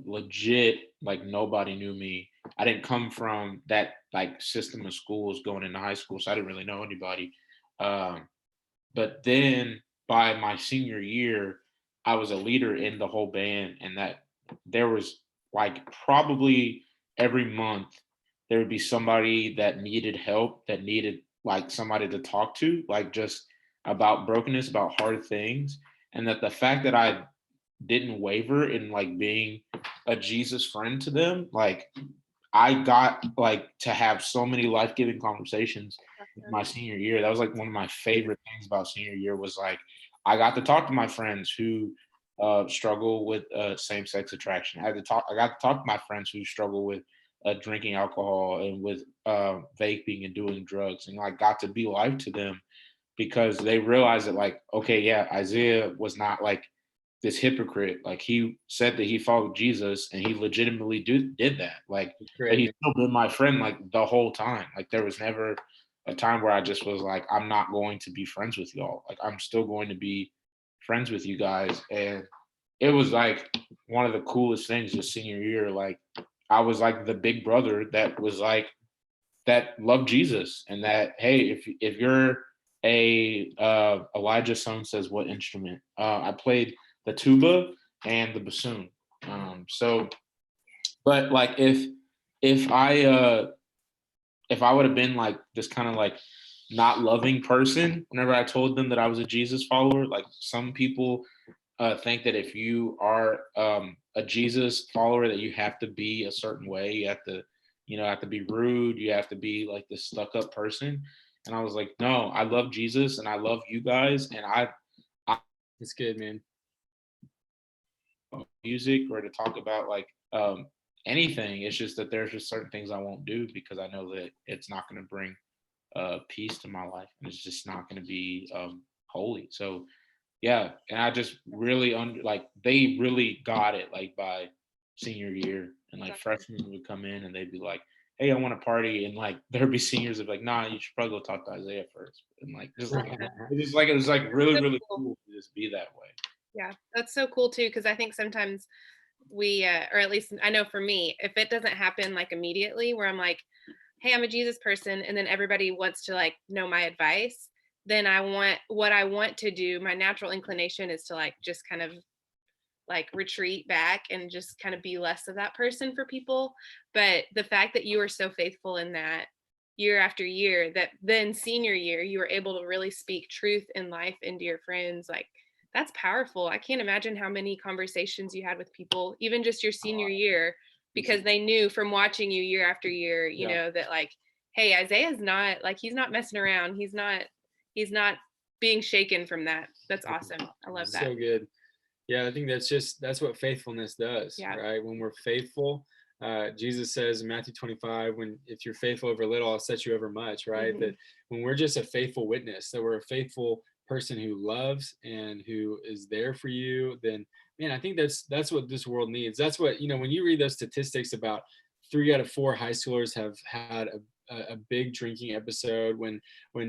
legit, like nobody knew me. I didn't come from that like system of schools going into high school, so I didn't really know anybody. But then by my senior year, I was a leader in the whole band, and that there was like probably every month there would be somebody that needed help, that needed like somebody to talk to, like just about brokenness, about hard things. And that the fact that I didn't waver in like being a Jesus friend to them, like I got like to have so many life-giving conversations my senior year. That was like one of my favorite things about senior year, was like I got to talk to my friends who struggle with same-sex attraction. I got to talk to my friends who struggle with drinking alcohol and with vaping and doing drugs, and like got to be life to them, because they realized that like, okay, yeah, Isaiah was not like this hypocrite. Like he said that he followed Jesus, and he legitimately did that. Like he's still been my friend like the whole time. Like there was never a time where I just was like, I'm not going to be friends with y'all. Like I'm still going to be friends with you guys. And it was like one of the coolest things this senior year. Like I was like the big brother that was like, that loved Jesus, and that, hey, if you're a Elijah Sohn says what instrument? I played the tuba and the bassoon. But like if I would have been like this kind of like not loving person whenever I told them that I was a Jesus follower, like some people think that if you are a Jesus follower that you have to be a certain way, you have to be rude, you have to be like this stuck up person. And I was like, no, I love Jesus and I love you guys, and I it's good, man. Music or to talk about like anything. It's just that there's just certain things I won't do because I know that it's not going to bring peace to my life, and it's just not going to be holy. So yeah, and I just really they really got it like by senior year, and like freshmen would come in and they'd be like, "Hey, I want to party," and like there'd be seniors that be like, "Nah, you should probably go talk to Isaiah first." And like just like it was like really cool to just be that way. Yeah, that's so cool too, because I think sometimes we, or at least I know for me, if it doesn't happen like immediately, where I'm like, hey, I'm a Jesus person, and then everybody wants to like know my advice, then what I want to do, my natural inclination is to like just kind of like retreat back and just kind of be less of that person for people. But the fact that you were so faithful in that year after year, that then senior year you were able to really speak truth in life into your friends, like that's powerful. I can't imagine how many conversations you had with people even just your senior year, because they knew from watching you year after year, you know, that like, hey, Isaiah's not like, he's not messing around, he's not being shaken from that. That's awesome. I love that. So good. Yeah, I think that's what faithfulness does, right? When we're faithful, Jesus says in Matthew 25, if you're faithful over little, I'll set you over much, right? That when we're just a faithful witness, that we're a faithful person who loves and who is there for you, then man, I think that's what this world needs. That's what, when you read those statistics about 3 out of 4 high schoolers have had a big drinking episode, when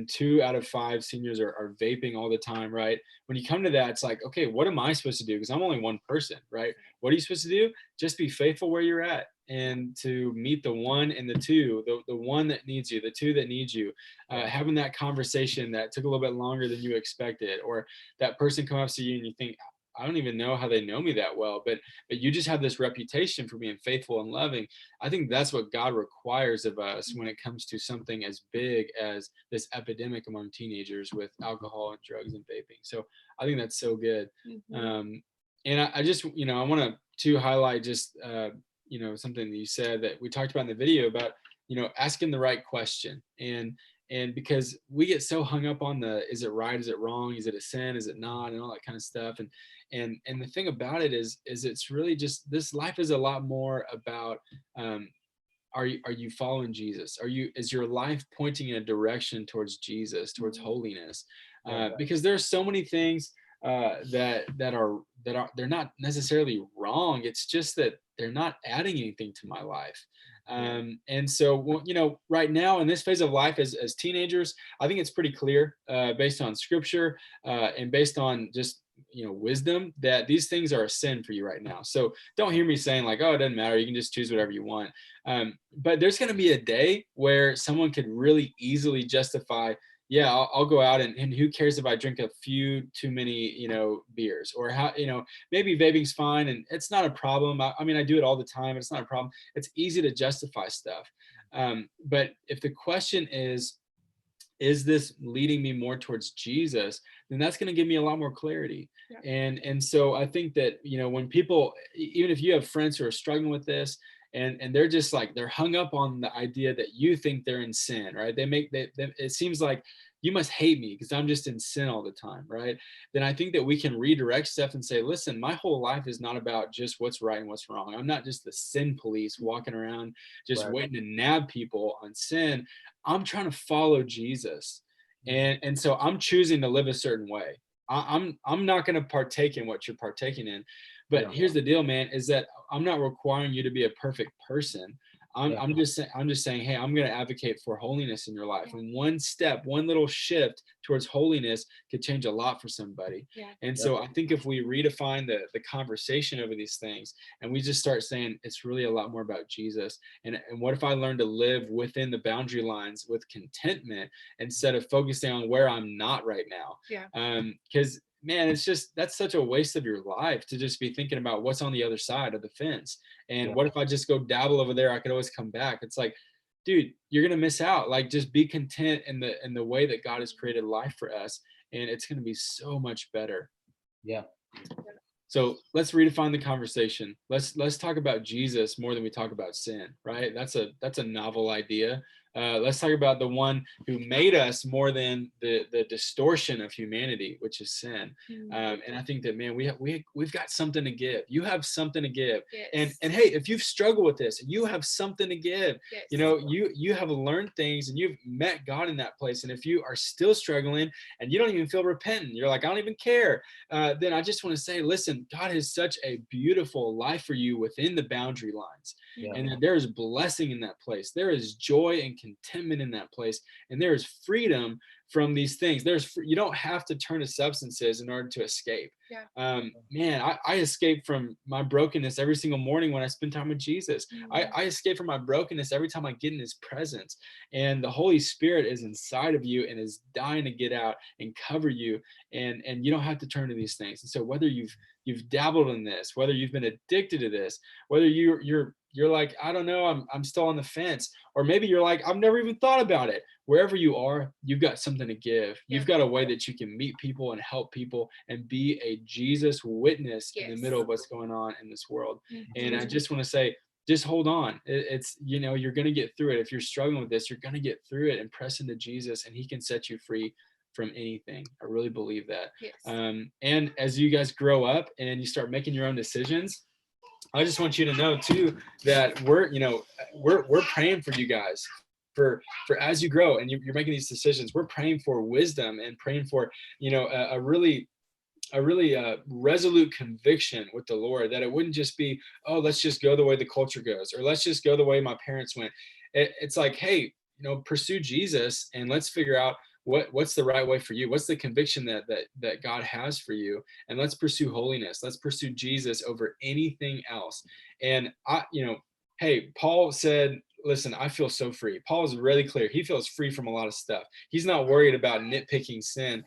2 out of 5 seniors are vaping all the time, right? When you come to that, it's like, okay, what am I supposed to do? Because I'm only one person, right? What are you supposed to do? Just be faithful where you're at, and to meet the one and the two, the one that needs you, the two that need you, having that conversation that took a little bit longer than you expected, or that person come up to you and you think, I don't even know how they know me that well, but you just have this reputation for being faithful and loving. I think that's what God requires of us when it comes to something as big as this epidemic among teenagers with alcohol and drugs and vaping. So I think that's so good. And I just, I want to highlight just, something that you said that we talked about in the video about, asking the right question. And because we get so hung up on is it right, is it wrong, is it a sin, is it not, and all that kind of stuff. And the thing about it is it's really just, this life is a lot more about, are you following Jesus? Is your life pointing in a direction towards Jesus, towards holiness? Because there's so many things that are they're not necessarily wrong. It's just that they're not adding anything to my life. And so, right now in this phase of life as teenagers, I think it's pretty clear, based on scripture, and based on just, wisdom, that these things are a sin for you right now. So don't hear me saying like, oh, it doesn't matter, you can just choose whatever you want. But there's going to be a day where someone could really easily justify, yeah, I'll go out and who cares if I drink a few too many, beers, or how, maybe vaping's fine and it's not a problem. I mean, I do it all the time. It's not a problem. It's easy to justify stuff. But if the question is this leading me more towards Jesus, then that's going to give me a lot more clarity. And so I think that, when people, even if you have friends who are struggling with this, and they're just like, they're hung up on the idea that you think they're in sin, right? It seems like you must hate me because I'm just in sin all the time, right? Then I think that we can redirect stuff and say, listen, my whole life is not about just what's right and what's wrong. I'm not just the sin police walking around just waiting to nab people on sin. I'm trying to follow Jesus. And so I'm choosing to live a certain way. I'm not going to partake in what you're partaking in. But here's the deal, man, is that I'm not requiring you to be a perfect person. I'm just saying, hey, I'm going to advocate for holiness in your life. And one little shift towards holiness could change a lot for somebody. And so I think if we redefine the conversation over these things, and we just start saying it's really a lot more about Jesus. And what if I learn to live within the boundary lines with contentment instead of focusing on where I'm not right now? Because man, that's such a waste of your life to just be thinking about what's on the other side of the fence. And what if I just go dabble over there? I could always come back. It's like, dude, you're going to miss out. Like, just be content in the way that God has created life for us. And it's going to be so much better. Yeah. So let's redefine the conversation. Let's talk about Jesus more than we talk about sin, right? That's a novel idea. Let's talk about the one who made us more than the distortion of humanity, which is sin. And I think that, man, we've got something to give. You have something to give. Yes. And hey, if you've struggled with this, you have something to give. Yes. You know, you have learned things and you've met God in that place. And if you are still struggling and you don't even feel repentant, you're like, I don't even care. Then I just want to say, listen, God has such a beautiful life for you within the boundary lines. Yeah. And that there is blessing in that place. There is joy and contentment in that place. And there is freedom from these things. You don't have to turn to substances in order to escape. Man, I escape from my brokenness every single morning when I spend time with Jesus. I escape from my brokenness every time I get in his presence. And the Holy Spirit is inside of you and is dying to get out and cover you. And you don't have to turn to these things. And so whether you've dabbled in this, whether you've been addicted to this, whether you're like, I don't know, I'm still on the fence, or maybe you're like, I've never even thought about it. Wherever you are, you've got something to give. You've got a way that you can meet people and help people and be a Jesus witness in the middle of what's going on in this world. And I just want to say, just hold on. It's, you know, you're going to get through it. If you're struggling with this, you're going to get through it and press into Jesus, and he can set you free from anything. I really believe that. And as you guys grow up and you start making your own decisions, I just want you to know too that we're praying for you guys for as you grow and you're making these decisions. We're praying for wisdom and praying for, you know, a really resolute conviction with the Lord, that it wouldn't just be, oh, let's just go the way the culture goes, or let's just go the way my parents went. It's like, hey, you know, pursue Jesus and let's figure out what's the right way for you. What's the conviction that God has for you? And let's pursue holiness. Let's pursue Jesus over anything else. And hey, Paul said, listen, I feel so free. Paul is really clear. He feels free from a lot of stuff. He's not worried about nitpicking sin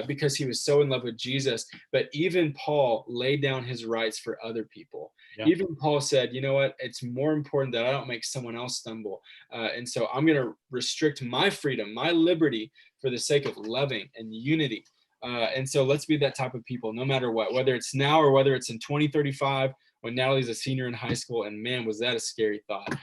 because he was so in love with Jesus. But even Paul laid down his rights for other people. Even Paul said, you know what? It's more important that I don't make someone else stumble. And so I'm going to restrict my freedom, my liberty, for the sake of loving and unity. And so let's be that type of people, no matter what, whether it's now or whether it's in 2035, when Natalie's a senior in high school. And man, was that a scary thought.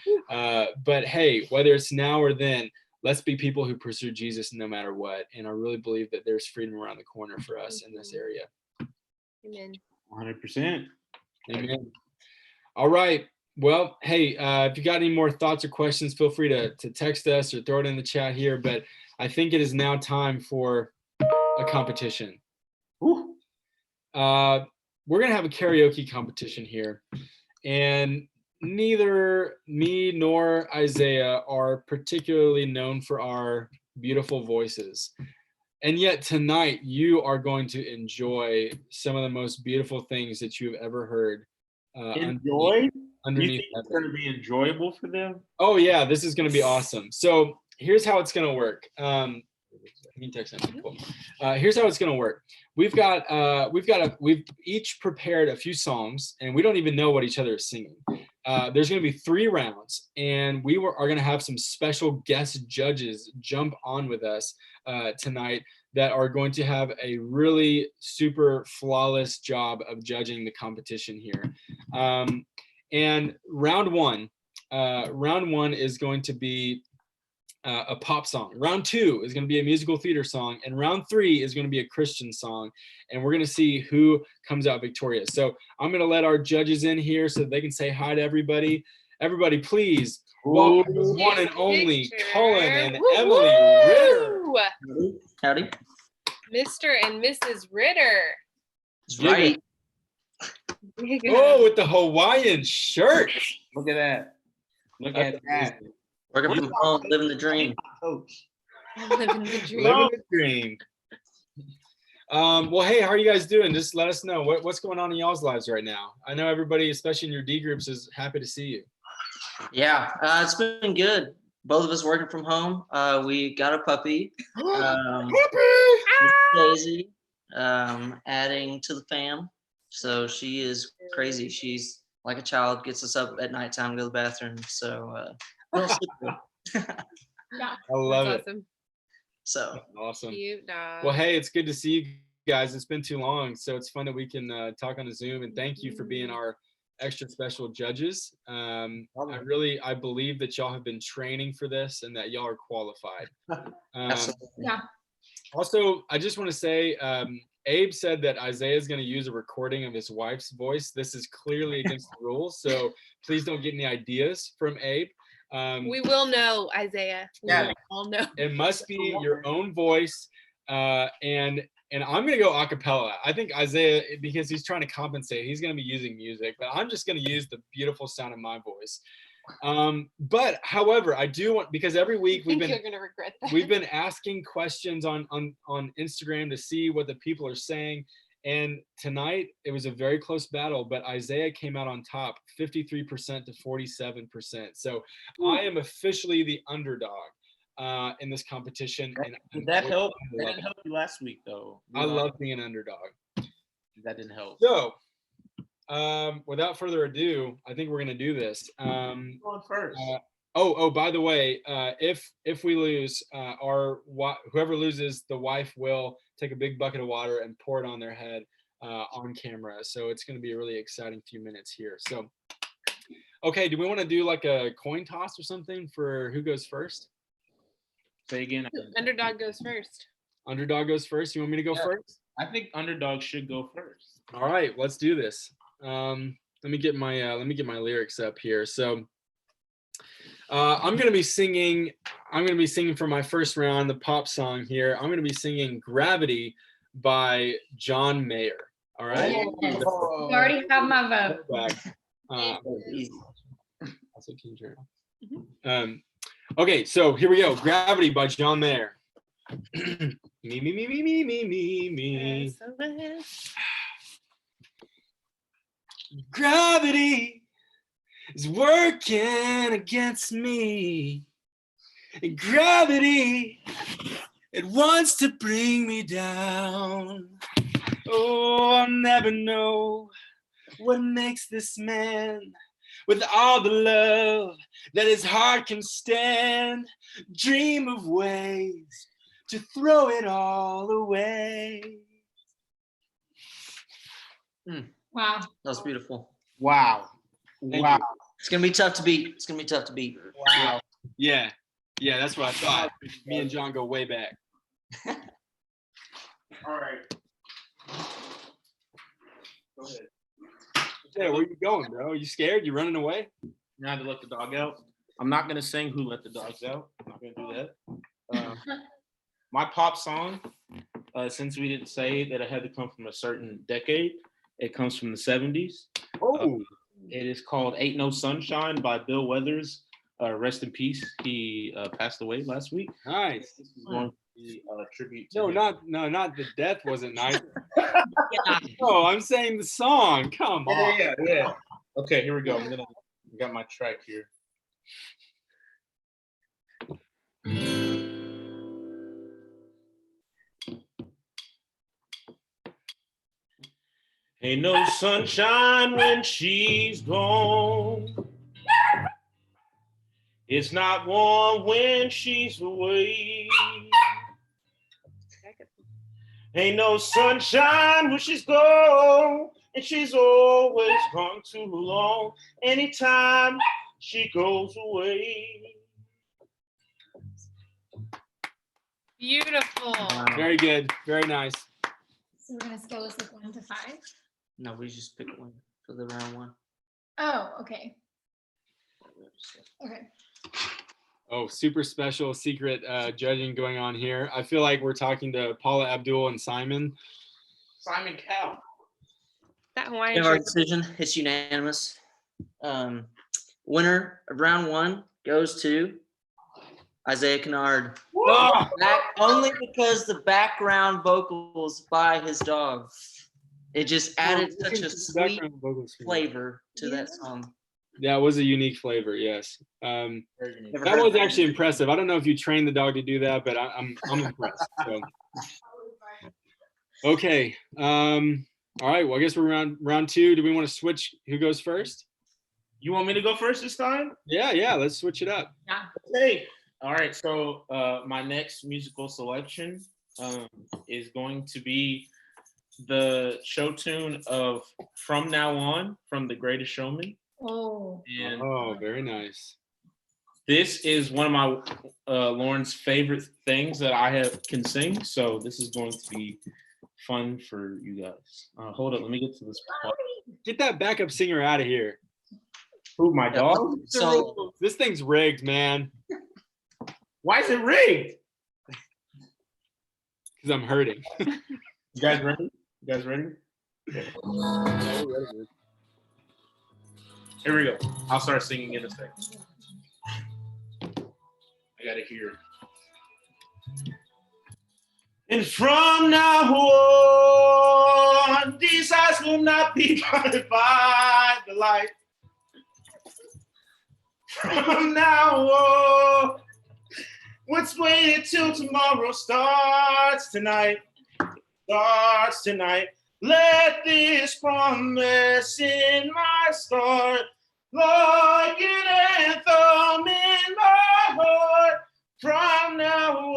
But hey, whether it's now or then, let's be people who pursue Jesus no matter what. And I really believe that there's freedom around the corner for us in this area. Amen. 100%. Amen. All right. Well, hey, if you got any more thoughts or questions, feel free to text us or throw it in the chat here. But I think it is now time for a competition. We're going to have a karaoke competition here. And neither me nor Isaiah are particularly known for our beautiful voices. And yet tonight, you are going to enjoy some of the most beautiful things that you've ever heard. Enjoy? Underneath. You think it's going to be enjoyable for them? Oh yeah, this is going to be awesome. So here's how it's going to work. Here's how it's going to work. We've each prepared a few songs, and we don't even know what each other is singing. There's going to be 3 rounds, and are going to have some special guest judges jump on with us tonight that are going to have a really super flawless job of judging the competition here. And round one is going to be a pop song. Round 2 is going to be a musical theater song, and round 3 is going to be a Christian song. And we're going to see who comes out victorious. So I'm going to let our judges in here so they can say hi to everybody. Everybody, please welcome the one and only Cullen and Emily Ritter. Howdy. Mr. and Mrs. Ritter. That's right. Oh, with the Hawaiian shirt. Look at that. Look at that. Working from home, living the dream. Living the dream. Living the dream. Well, hey, how are you guys doing? Just let us know what's going on in y'all's lives right now. I know everybody, especially in your D groups, is happy to see you. Yeah, it's been good. Both of us working from home. We got a puppy. Daisy, adding to the fam. So she is crazy. She's like a child, gets us up at nighttime to go to the bathroom. So I love it. Awesome. So awesome. Cute dog. Well, hey, it's good to see you guys. It's been too long, so it's fun that we can talk on the Zoom. And thank you for being our extra special judges. I believe that y'all have been training for this and that y'all are qualified. Yeah. Also, I just want to say, Abe said that Isaiah is going to use a recording of his wife's voice. This is clearly against the rules, so please don't get any ideas from Abe. We will know, Isaiah. We will all know. It must be your own voice, and I'm gonna go a cappella. I think Isaiah, because he's trying to compensate, he's gonna be using music, but I'm just gonna use the beautiful sound of my voice. But however, I do want, because every week you're gonna regret that. We've been asking questions on Instagram to see what the people are saying. And tonight it was a very close battle, but Isaiah came out on top, 53% to 47%. So I am officially the underdog in this competition. And did that help? That didn't help you last week, though. I love being an underdog. That didn't help. So without further ado, I think we're gonna do this. Going first. By the way, if we lose, whoever loses, the wife will take a big bucket of water and pour it on their head on camera. So it's going to be a really exciting few minutes here. So, okay, do we want to do like a coin toss or something for who goes first? Say again. Underdog goes first. Underdog goes first. You want me to go first? I think underdog should go first. All right, let's do this. Let me get my lyrics up here. So. I'm gonna be singing for my first round the pop song here. I'm gonna be singing "Gravity" by John Mayer. All right. You already have my vote. Okay, so here we go. "Gravity" by John Mayer. Me. Gravity is working against me. And gravity, it wants to bring me down. Oh, I'll never know what makes this man, with all the love that his heart can stand, dream of ways to throw it all away. Wow. That was beautiful. Wow. Wow. It's gonna be tough to beat. Wow. Yeah, that's what I thought. Me and John go way back. All right. Go ahead. Yeah, where you going, bro? Are you scared? You running away? You had to let the dog out. I'm not gonna sing "Who Let the Dogs Out." I'm not gonna do that. My pop song, since we didn't say that it had to come from a certain decade, it comes from the 70s. Oh. It is called "Ain't No Sunshine" by Bill Withers. Rest in peace. He passed away last week. Nice. This is going to be a tribute to No, him. not the death wasn't nice. No, I'm saying the song. Come on. Yeah. Okay, here we go. I got my track here. Ain't no sunshine when she's gone. It's not warm when she's away. Ain't no sunshine when she's gone, and she's always gone too long. Anytime she goes away. Beautiful. Very good. Very nice. So we're gonna scale this like 1 to 5. No, we just pick one for the round one. Oh, okay. Okay. Oh, super special secret judging going on here. I feel like we're talking to Paula Abdul and Simon. Simon Cowell. That We Hawaiian have our shirt. decision. It's unanimous. Winner of round one goes to Isaiah Kennard. Oh, Only because the background vocals by his dog. It just added such a sweet flavor to that song. That was a unique flavor, yes. That was actually impressive. I don't know if you trained the dog to do that, but I'm impressed. So. Okay. All right. Well, I guess we're round two. Do we want to switch? Who goes first? You want me to go first this time? Yeah. Let's switch it up. Yeah. Okay. All right. So my next musical selection is going to be the show tune of From Now On from The Greatest Showman. Oh. And very nice. this is one of my Lauren's favorite things that I can sing. So this is going to be fun for you guys. Hold up, let me get to this part. Get that backup singer out of here. Who, my dog? So This thing's rigged, man. Why is it rigged? Because I'm hurting. You guys ready? You guys ready? Here we go. I'll start singing in a second. I gotta hear. And from now on, these eyes will not be blinded by the light. From now on, what's waited till tomorrow starts tonight. Starts tonight. Let this promise in my start, like an anthem in my heart. From now on,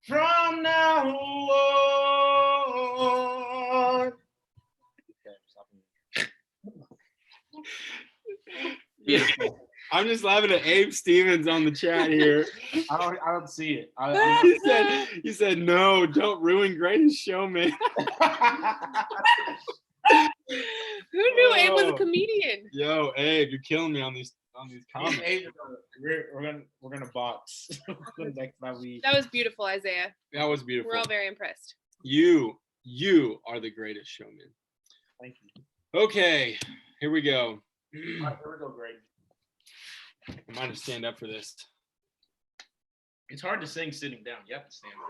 from now on. beautiful. I'm just laughing at Abe Stevens on the chat here. I don't see it. He said, no, don't ruin Greatest Showman. Who knew Abe was a comedian? Yo, Abe, you're killing me on these comments. We're gonna box next time we. That was beautiful, Isaiah. That was beautiful. We're all very impressed. You are the greatest showman. Thank you. Okay, here we go. All right, here we go, Greg. I might have to stand up for this. It's hard to sing sitting down. You have to stand up.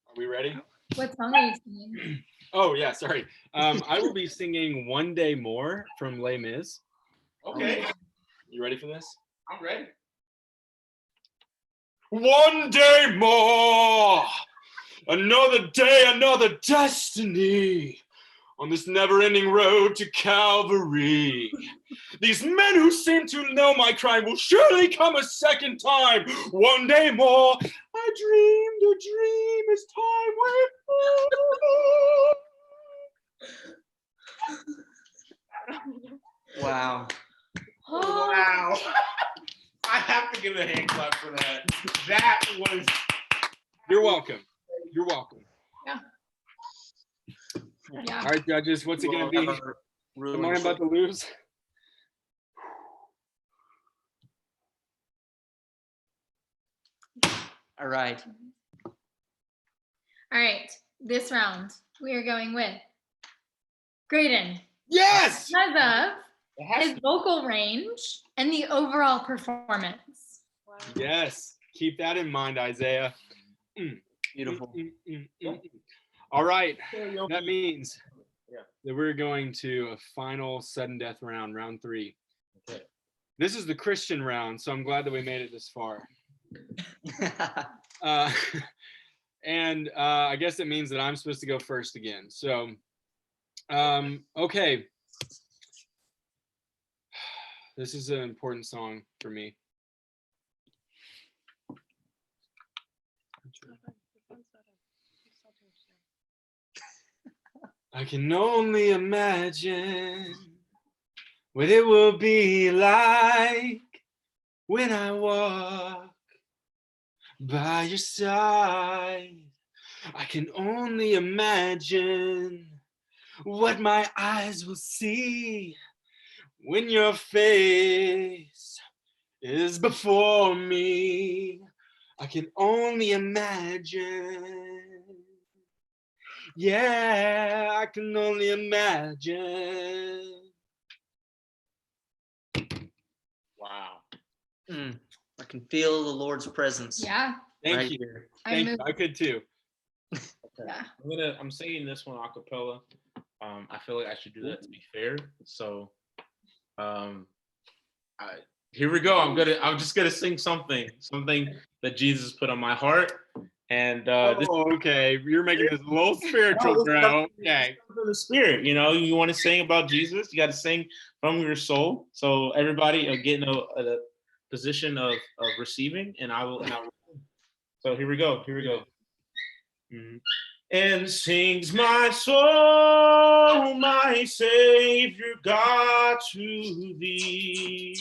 Are we ready? What song are you singing? Oh yeah, sorry. I will be singing "One Day More" from Les Mis. Okay, You ready for this? I'm ready. One day more, another day, another destiny on this never-ending road to Calvary. These men who seem to know my crime will surely come a second time. One day more, I dreamed a dream as time went by. Wow. Wow. I have to give a hand clap for that. That was. You're welcome. You're welcome. Yeah. All right, judges, what's it going to be? Am I about to lose? All right. All right. This round, we are going with Graydon. Yes! Because of his vocal range and the overall performance. Wow. Yes. Keep that in mind, Isaiah. Beautiful. All right. That means that we're going to a final sudden death round, round 3. Okay. This is the Christian round, so I'm glad that we made it this far. And I guess it means that I'm supposed to go first again. So, okay. This is an important song for me. I can only imagine what it will be like when I walk by your side. I can only imagine what my eyes will see when your face is before me. I can only imagine. Yeah, I can only imagine. Wow. I can feel the Lord's presence. Yeah. Thank right you. here. Thank you. I could too. Okay. Yeah. I'm singing this one a cappella. I feel like I should do that to be fair. So here we go. I'm just gonna sing something that Jesus put on my heart. And okay. You're making this a little spiritual, bro. Okay. From the spirit, you know, you want to sing about Jesus, you got to sing from your soul. So everybody get in a position of receiving, and I will. So here we go. Mhm. And sings my soul, my Savior God, to thee.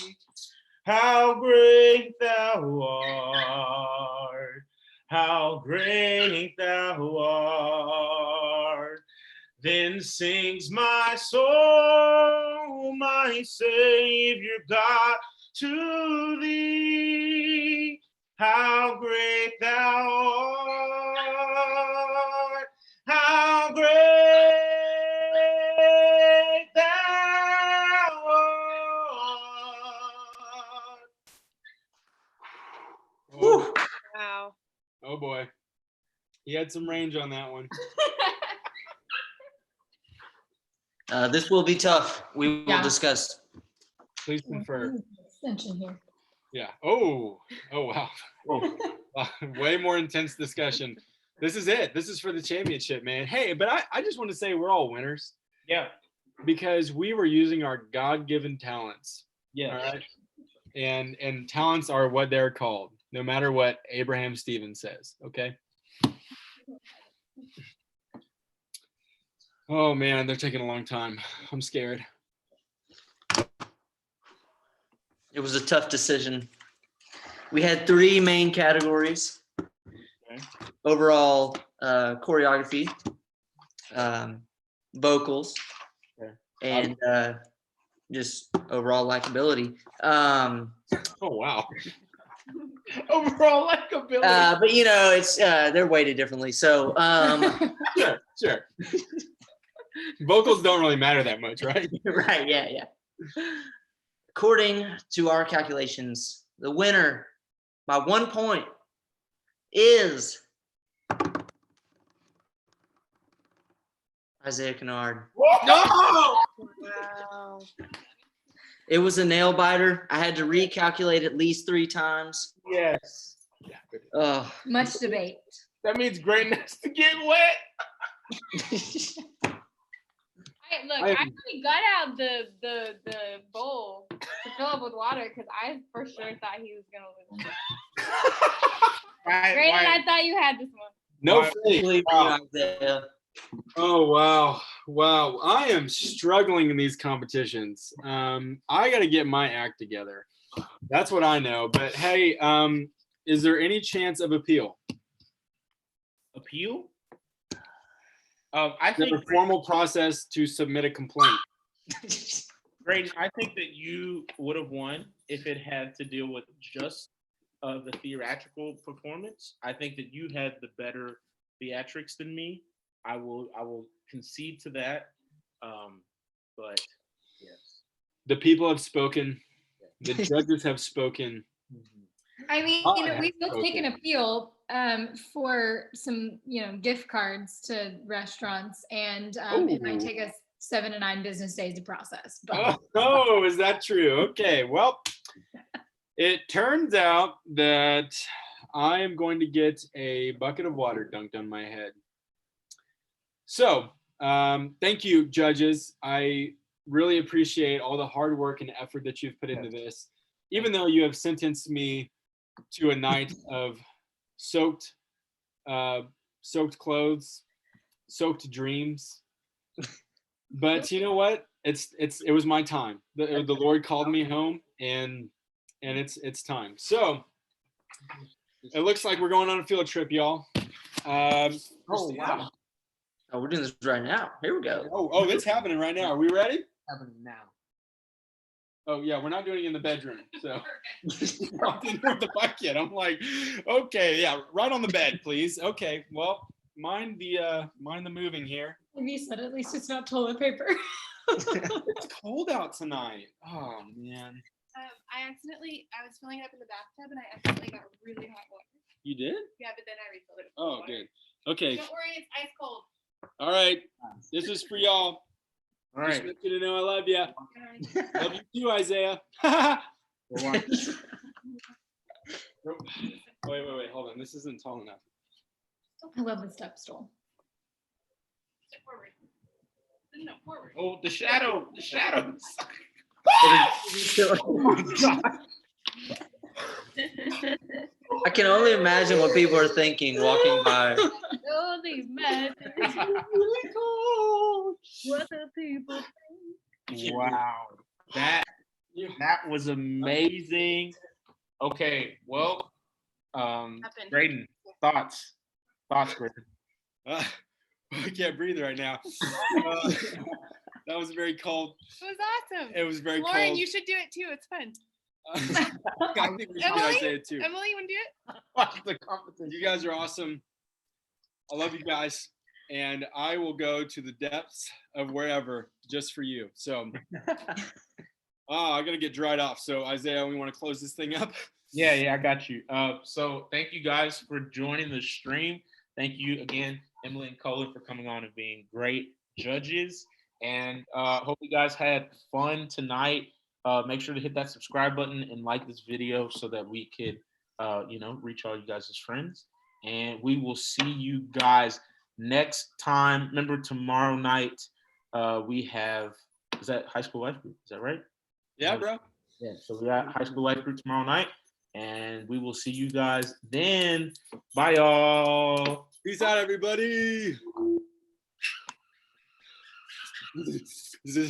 How great thou art, how great thou art. Then sings my soul, my Savior God, to thee. How great thou art, how great thou art. Oh, Wow. oh boy. He had some range on that one. This will be tough. We will Yeah. discuss. Please confer. Extension here. Yeah. Oh wow. Way more intense discussion. This is it. This is for the championship, man. Hey, but I just want to say we're all winners. Yeah. Because we were using our God-given talents. Yeah. All right. And talents are what they're called, no matter what Abraham Stevens says. Okay. Oh man, they're taking a long time. I'm scared. It was a tough decision. We had 3 main categories. Okay. Overall choreography, vocals, Okay. and just overall likability. Oh wow. Overall likability. But it's they're weighted differently. So Sure. Vocals don't really matter that much, right? right, yeah. According to our calculations, the winner by 1 point is Isaiah Kennard. No! Wow. It was a nail biter. I had to recalculate at least 3 times. Yes. Oh, Much debate. That means greatness to get wet. Look, I actually got out the bowl to fill up with water because I for sure thought he was gonna lose. Graydon, I thought you had this one. No Wow. fake. wow. Isaiah. Oh wow. I am struggling in these competitions. I got to get my act together. That's what I know. But hey, is there any chance of appeal? Appeal? I Is there think a formal process to submit a complaint? Graydon, I think that you would have won if it had to deal with just the theatrical performance. I think that you had the better theatrics than me. I will concede to that. But yes. The people have spoken. The judges have spoken. I mean, we both take an appeal for some, gift cards to restaurants, and it might take us 7 to 9 business days to process. But Oh, is that true? Okay, well, it turns out that I am going to get a bucket of water dunked on my head. So, thank you, judges. I really appreciate all the hard work and effort that you've put into this. Even though you have sentenced me to a night of soaked clothes, soaked dreams. But you know what? It was my time. The Lord called me home, and it's time. So it looks like we're going on a field trip, y'all. Oh wow! Oh, we're doing this right now. Here we go. Oh, it's happening right now. Are we ready? Happening now. Oh yeah, we're not doing it in the bedroom. So I didn't have the bucket. I'm like, okay, yeah, right on the bed, please. Okay, well, mind the moving here. you said at least it's not toilet paper. It's cold out tonight. Oh man. I was filling it up in the bathtub and I accidentally got really hot water. You did? Yeah, but then I refilled it. Oh, good. Okay. Don't worry, it's ice cold. All right. This is for y'all. All Just right. want you to know I love you. Love you too, Isaiah. Wait. Hold on. This isn't tall enough. I love the step stool. Step forward. No, forward. Oh, the shadows. Oh my God. I can only imagine what people are thinking walking by. Oh, all these matches. Really cold. What the people think. Wow. That was amazing. Okay, well, Graydon, thoughts, Graydon. I can't breathe right now. That was very cold. It was awesome. It was very Lauren, cold. you should do it too. It's fun. I think we should do Isaiah too. Emily, you want to do it? Watch the competition. You guys are awesome. I love you guys. And I will go to the depths of wherever just for you. So, I got to get dried off. So, Isaiah, we want to close this thing up. Yeah, I got you. So thank you guys for joining the stream. Thank you again, Emily and Colin, for coming on and being great judges. And hope you guys had fun tonight. Make sure to hit that subscribe button and like this video so that we could, reach all you guys as friends. And we will see you guys next time. Remember, tomorrow night we have, is that High School Life Group? Is that right? Yeah, bro. Yeah, so we got High School Life Group tomorrow night. And we will see you guys then. Bye, y'all. Peace out, everybody.